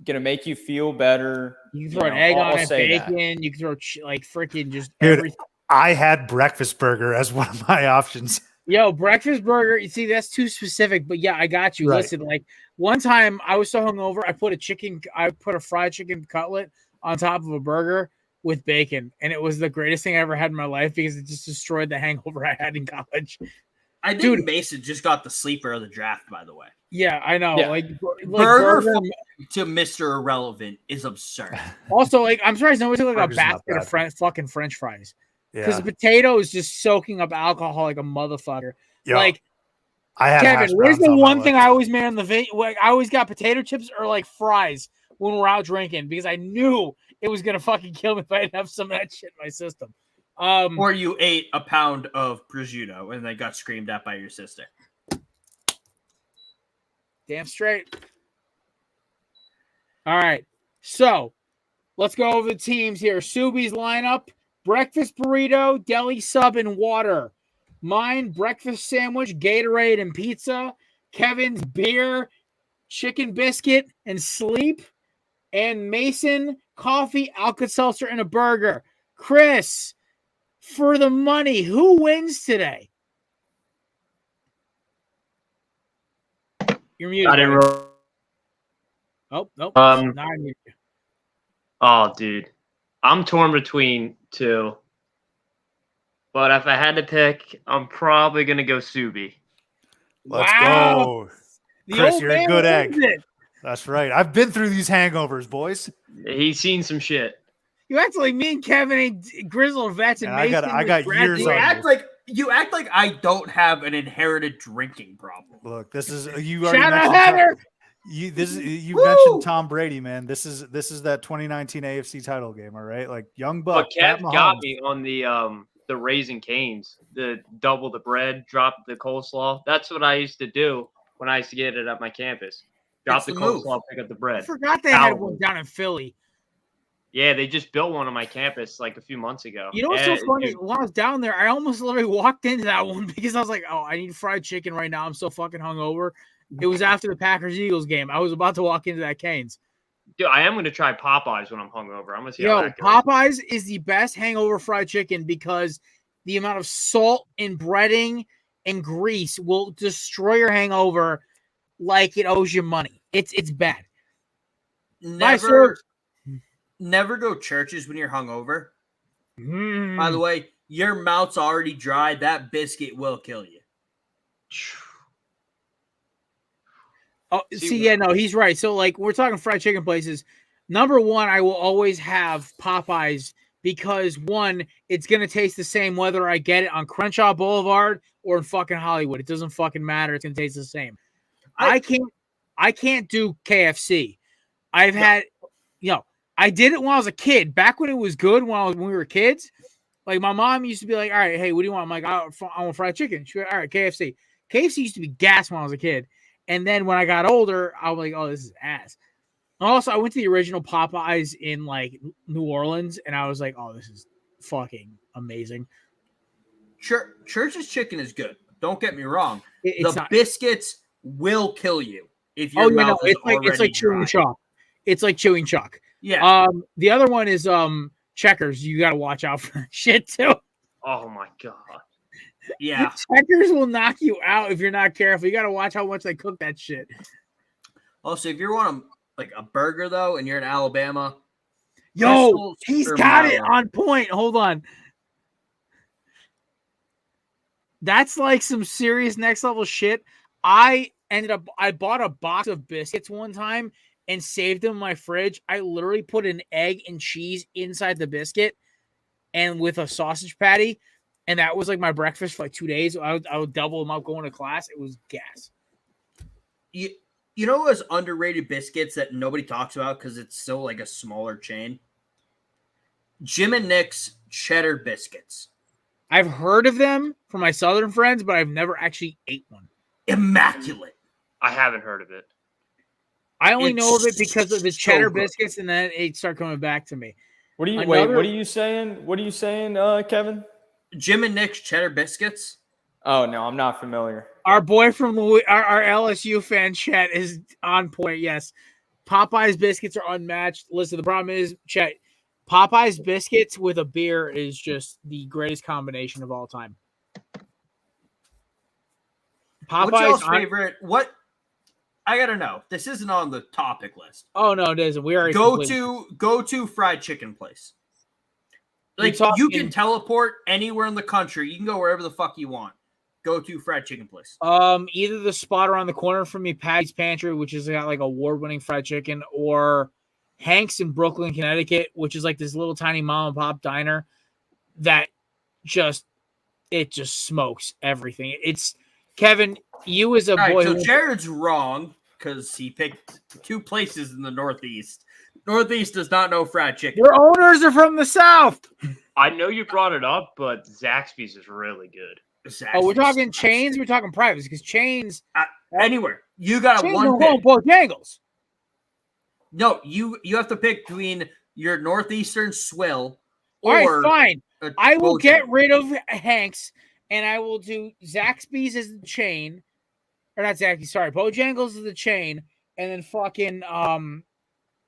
gonna make you feel better. You can throw an egg on it, bacon. That. You can throw freaking just Dude, everything. I had breakfast burger as one of my options. Yo, breakfast burger. You see, that's too specific, but yeah, I got you. Right. Listen, like one time I was so hungover, I put a fried chicken cutlet on top of a burger with bacon, and it was the greatest thing I ever had in my life because it just destroyed the hangover I had in college. I think Mason just got the sleeper of the draft, by the way. Yeah, I know. Yeah. Like burger to Mr. Irrelevant is absurd. Also, like, I'm surprised nobody took like Burger's a not basket of bad. fucking French fries. Because Yeah. the potato is just soaking up alcohol like a motherfucker. Yo, like, I had Kevin, hash where's browns the on my one thing list. I always made on the video? Like, I always got potato chips or like fries when we're out drinking because I knew it was gonna fucking kill me if I didn't have some of that shit in my system. Or you ate a pound of prosciutto and then got screamed at by your sister. Damn straight. All right, so let's go over the teams here. Subi's lineup: breakfast burrito, deli sub, and water. Mine, breakfast sandwich, Gatorade, and pizza. Kevin's beer, chicken biscuit, and sleep. And Mason, coffee, Alka-Seltzer, and a burger. Chris, for the money, who wins today? You're muted. I didn't buddy. roll. Oh, nope. Um, Not muted. Oh, dude. I'm torn between two. But if I had to pick, I'm probably going to go Subi. Let's Wow. go. The Chris, old you're a man good egg. wins it. That's right. I've been through these hangovers, boys. He's seen some shit. You act like me and Kevin ain't grizzled vets, and And I got Mason was years You on graduated. you act like I don't have an inherited drinking problem. Look, this is you already Shout out mentioned Heather. you mentioned Tom Brady, man. This is that 2019 AFC title game, all right? Like young buck. But Kev got me on the Raising Cane's, the double the bread, drop the coleslaw. That's what I used to do when I used to get it at my campus. Drop It's the the move. coleslaw, pick up the I bread. forgot they had one down in Philly. Yeah, they just built one on my campus like a few months ago. You know what's so funny? Dude, When I was down there, I almost literally walked into that one because I was like, "Oh, I need fried chicken right now. I'm so fucking hungover." It was after the Packers-Eagles game. I was about to walk into that Cane's. dude, I am going to try Popeyes when I'm hungover. I'm going to see how Yo, that goes. Popeyes is the best hangover fried chicken because the amount of salt and breading and grease will destroy your hangover like it owes you money. It's bad. Never go churches when you're hungover. Mm. By the way, your mouth's already dry. That biscuit will kill you. Oh, no, he's right. So, like, we're talking fried chicken places. Number one, I will always have Popeyes because, one, it's going to taste the same whether I get it on Crenshaw Boulevard or in fucking Hollywood. It doesn't fucking matter. It's going to taste the same. I can't do KFC. I did it when I was a kid. Back when it was good, when we were kids, like, my mom used to be like, all right, hey, what do you want? I'm like, I want fried chicken. She went, all right, KFC. KFC used to be gas when I was a kid. And then when I got older, I was like, oh, this is ass. Also, I went to the original Popeyes in like New Orleans, and I was like, oh, this is fucking amazing. Church's chicken is good. Don't get me wrong. The biscuits will kill you if your mouth is already it's like chewing dry. chalk. It's like chewing chalk. Yeah. The other one is Checkers. You got to watch out for that shit too. Oh, my God. Yeah. Checkers will knock you out if you're not careful. You got to watch how much they cook that shit. Also, if you want like a burger though, and you're in Alabama, Yo, he's got it Milo. on point. Hold on. That's like some serious next level shit. I bought a box of biscuits one time and saved them in my fridge. I literally put an egg and cheese inside the biscuit and with a sausage patty. And that was like my breakfast for like 2 days. I would double them up going to class. It was gas. You know those underrated biscuits that nobody talks about because it's still like a smaller chain? Jim and Nick's cheddar biscuits. I've heard of them from my southern friends, but I've never actually ate one. Immaculate. I haven't heard of it. I only It's know of it because of the so cheddar good. biscuits, and then it started coming back to me. What are you Another- What are you saying? What are you saying, Kevin? Jim and Nick's cheddar biscuits. Oh no, I'm not familiar. Our boy from our LSU fan Chet is on point. Yes, Popeye's biscuits are unmatched. Listen, the problem is, Chet, Popeye's biscuits with a beer is just the greatest combination of all time. What's Popeye's y'all's favorite? What? I gotta know. This isn't on the topic list. Oh no, it isn't. We already Go completed- to fried chicken place. You're Like talking- you can teleport anywhere in the country. You can go wherever the fuck you want. Go to fried chicken place. Either the spot around the corner from me, Patty's Pantry, which has got like award-winning fried chicken, or Hank's in Brooklyn, Connecticut, which is like this little tiny mom and pop diner that just smokes everything. It's Kevin, you as a All right, boy. so who- Jared's wrong because he picked two places in the Northeast. Northeast does not know fried chicken. Your owners are from the South. I know you brought it up, but Zaxby's is really good. Oh, we're Zaxby's talking sucks. chains. We're talking privates because chains. Anywhere you got Chains one don't pick. go Bojangles. No, you have to pick between your Northeastern swill All right, or fine. a I will Bojangles. get rid of Hank's and I will do Zaxby's as the chain, or not Zaxby's. Sorry, Bojangles is the chain, and then fucking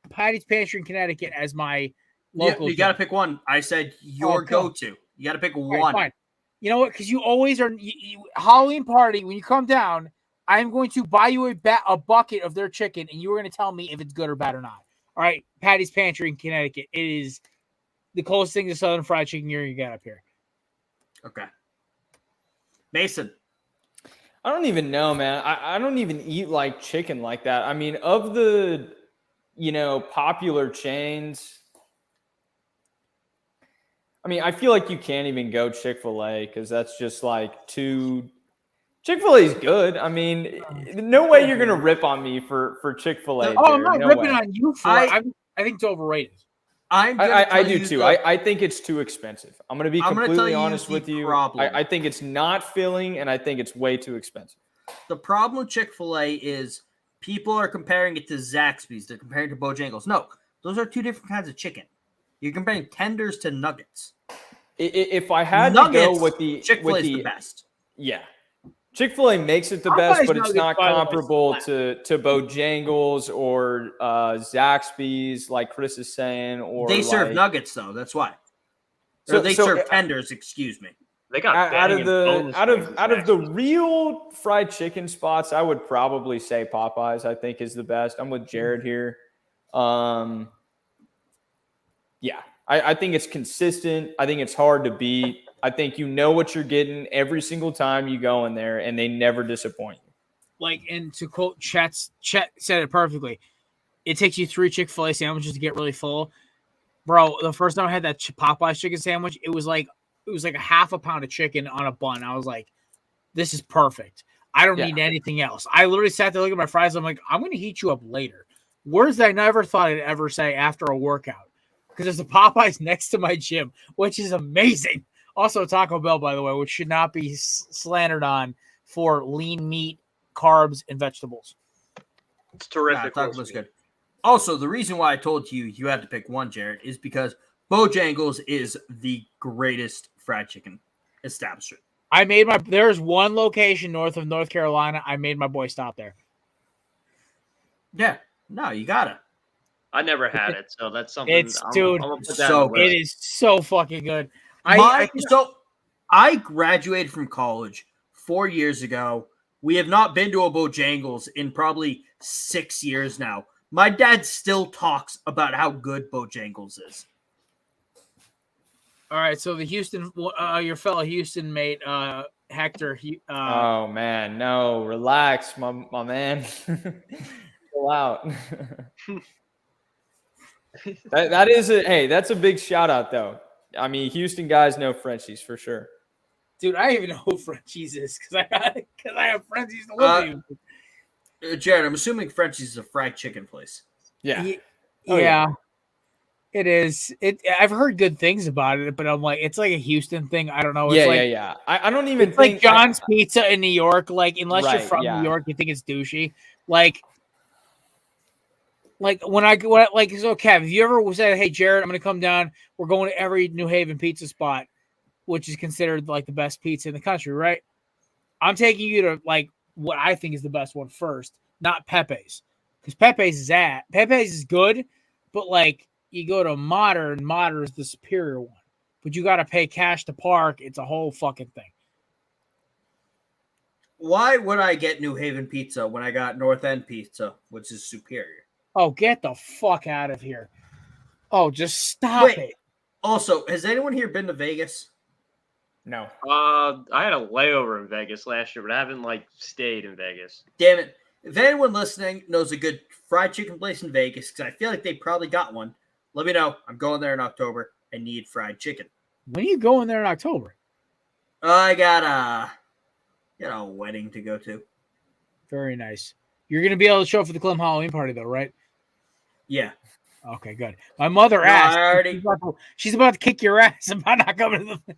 Patty's Pantry in Connecticut as my local. You got to pick one. I said your cool. go-to. You got to pick All right, one. fine. You know what? Because you always are. Halloween party when you come down, I'm going to buy you a bucket of their chicken, and you are going to tell me if it's good or bad or not. All right, Patty's Pantry in Connecticut. It is the closest thing to Southern fried chicken you're going to get up here. Okay. Mason. I don't even know, man. I don't even eat like chicken like that. I mean, of the, popular chains, I mean, I feel like you can't even go Chick-fil-A because that's just like too. Chick-fil-A is good. I mean, no way you're gonna rip on me for Chick-fil-A. Oh, I'm not no ripping way. on you for it. I think it's overrated. I do too. I think it's too expensive. I'm going to be completely honest with you. Problem. I think it's not filling, and I think it's way too expensive. The problem with Chick-fil-A is people are comparing it to Zaxby's. They're comparing it to Bojangles. No, those are two different kinds of chicken. You're comparing tenders to nuggets. If I had Nuggets, to go with the Chick-fil-A is the best. Yeah. Chick-fil-A makes it the best, but it's not comparable to Bojangles or Zaxby's, like Chris is saying. Or they serve like, nuggets though. That's why. So They serve tenders. Excuse me. They got out of banging boneless the wings, real fried chicken spots, I would probably say Popeyes. I think is the best. I'm with Jared here. Yeah, I think it's consistent. I think it's hard to beat. I think you know what you're getting every single time you go in there, and they never disappoint you. Like, and to quote Chet said it perfectly. It takes you 3 Chick-fil-A sandwiches to get really full. Bro, the first time I had that Popeye's chicken sandwich, it was like a half a pound of chicken on a bun. I was like, this is perfect. I don't need anything else. I literally sat there looking at my fries. I'm like, I'm going to heat you up later. Words that I never thought I'd ever say after a workout. Because there's a Popeyes next to my gym, which is amazing. Also, Taco Bell, by the way, which should not be slandered on for lean meat, carbs, and vegetables. It's terrific. Taco Bell's good. Also, the reason why I told you had to pick one, Jared, is because Bojangles is the greatest fried chicken establishment. There's one location north of North Carolina. I made my boy stop there. Yeah. No, you gotta. I never had it, so that's something. It's dude. I'm gonna put that So on the list. It is so fucking good. I graduated from college 4 years ago. We have not been to a Bojangles in probably 6 years now. My dad still talks about how good Bojangles is. All right, so the Houston, your fellow Houston mate, Hector. Oh man, no, relax, my man. call out. that is that's a big shout out though. I mean, Houston guys know Frenchies for sure. Dude, I even know who Frenchies is because I have friends who used to live here. Jared, I'm assuming Frenchies is a fried chicken place. Yeah. Yeah. It is. I've heard good things about it, but I'm like, it's like a Houston thing. I don't know. It's Yeah. I don't even it's think like John's Pizza in New York. Like, unless you're Right, from yeah. New York, you think it's douchey. Like when I so Kev, have you ever said, "Hey, Jared, I'm going to come down. We're going to every New Haven pizza spot, which is considered like the best pizza in the country, right? I'm taking you to like what I think is the best one first, not Pepe's, because Pepe's is good, but like you go to Modern is the superior one, but you got to pay cash to park. It's a whole fucking thing. Why would I get New Haven pizza when I got North End pizza, which is superior? Oh, get the fuck out of here. Oh, just stop it. Also, has anyone here been to Vegas? No. I had a layover in Vegas last year, but I haven't like stayed in Vegas. Damn it. If anyone listening knows a good fried chicken place in Vegas, because I feel like they probably got one, let me know. I'm going there in October. I need fried chicken. When are you going there in October? I got a wedding to go to. Very nice. You're going to be able to show up for the Clem Halloween party, though, right? Yeah. Okay, good. My mother asked. She's about to kick your ass about not coming to the.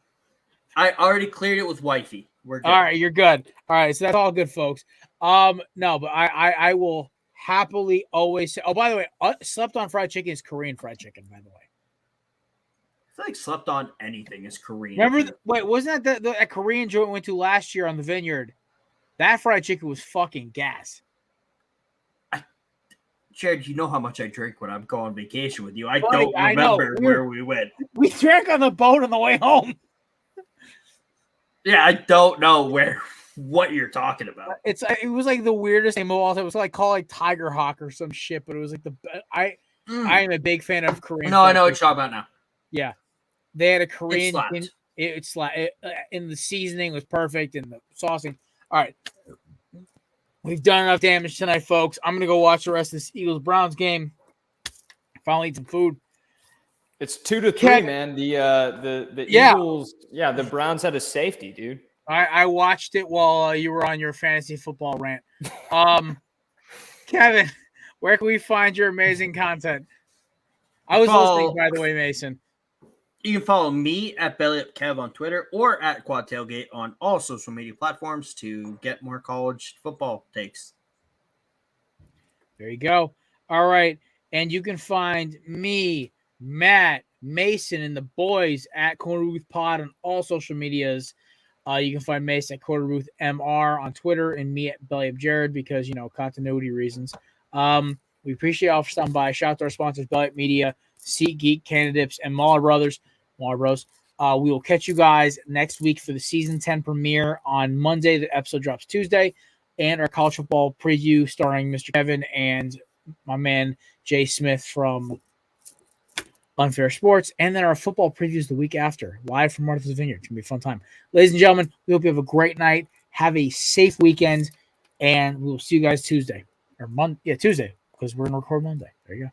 I already cleared it with wifey. We're good. All right, you're good. All right, so that's all good, folks. No, but I will happily always say. Oh, by the way, slept on fried chicken is Korean fried chicken. By the way, I feel like slept on anything is Korean. remember? Wasn't that the Korean joint we went to last year on the Vineyard? That fried chicken was fucking gas. Jared, you know how much I drink when I'm going on vacation with you. I Buddy, don't remember where we went. We drank on the boat on the way home. Yeah, I don't know what you're talking about. It was like the weirdest name of all time. It was like called like Tiger Hawk or some shit, but it was like I am a big fan of Korean. No, I know what you're talking about now. Yeah, they had a Korean. It in the seasoning was perfect and the saucing. All right, we've done enough damage tonight, folks. I'm gonna go watch the rest of this Eagles-Browns game. Finally eat some food. It's 2-3, man. The Eagles, the Browns had a safety, dude. I watched it while you were on your fantasy football rant. Kevin, where can we find your amazing content? I was listening, by the way, Mason. You can follow me at BellyUpKev on Twitter or at Quad Tailgate on all social media platforms to get more college football takes. There you go. All right. And you can find me, Matt, Mason, and the boys at Korner Booth Pod on all social medias. You can find Mason at Korner Booth MR on Twitter and me at BellyUpJared because, continuity reasons. We appreciate y'all for stopping by. Shout out to our sponsors, BellyUp Media, SeatGeek, Candidates, and Mahler Bros. We will catch you guys next week for the Season 10 premiere on Monday. The episode drops Tuesday. And our college football preview starring Mr. Kevin and my man Jay Smith from Unfair Sports. And then our football previews the week after, live from Martha's Vineyard. It's going to be a fun time. Ladies and gentlemen, we hope you have a great night. Have a safe weekend. And we'll see you guys Tuesday. Tuesday, because we're going to record Monday. There you go.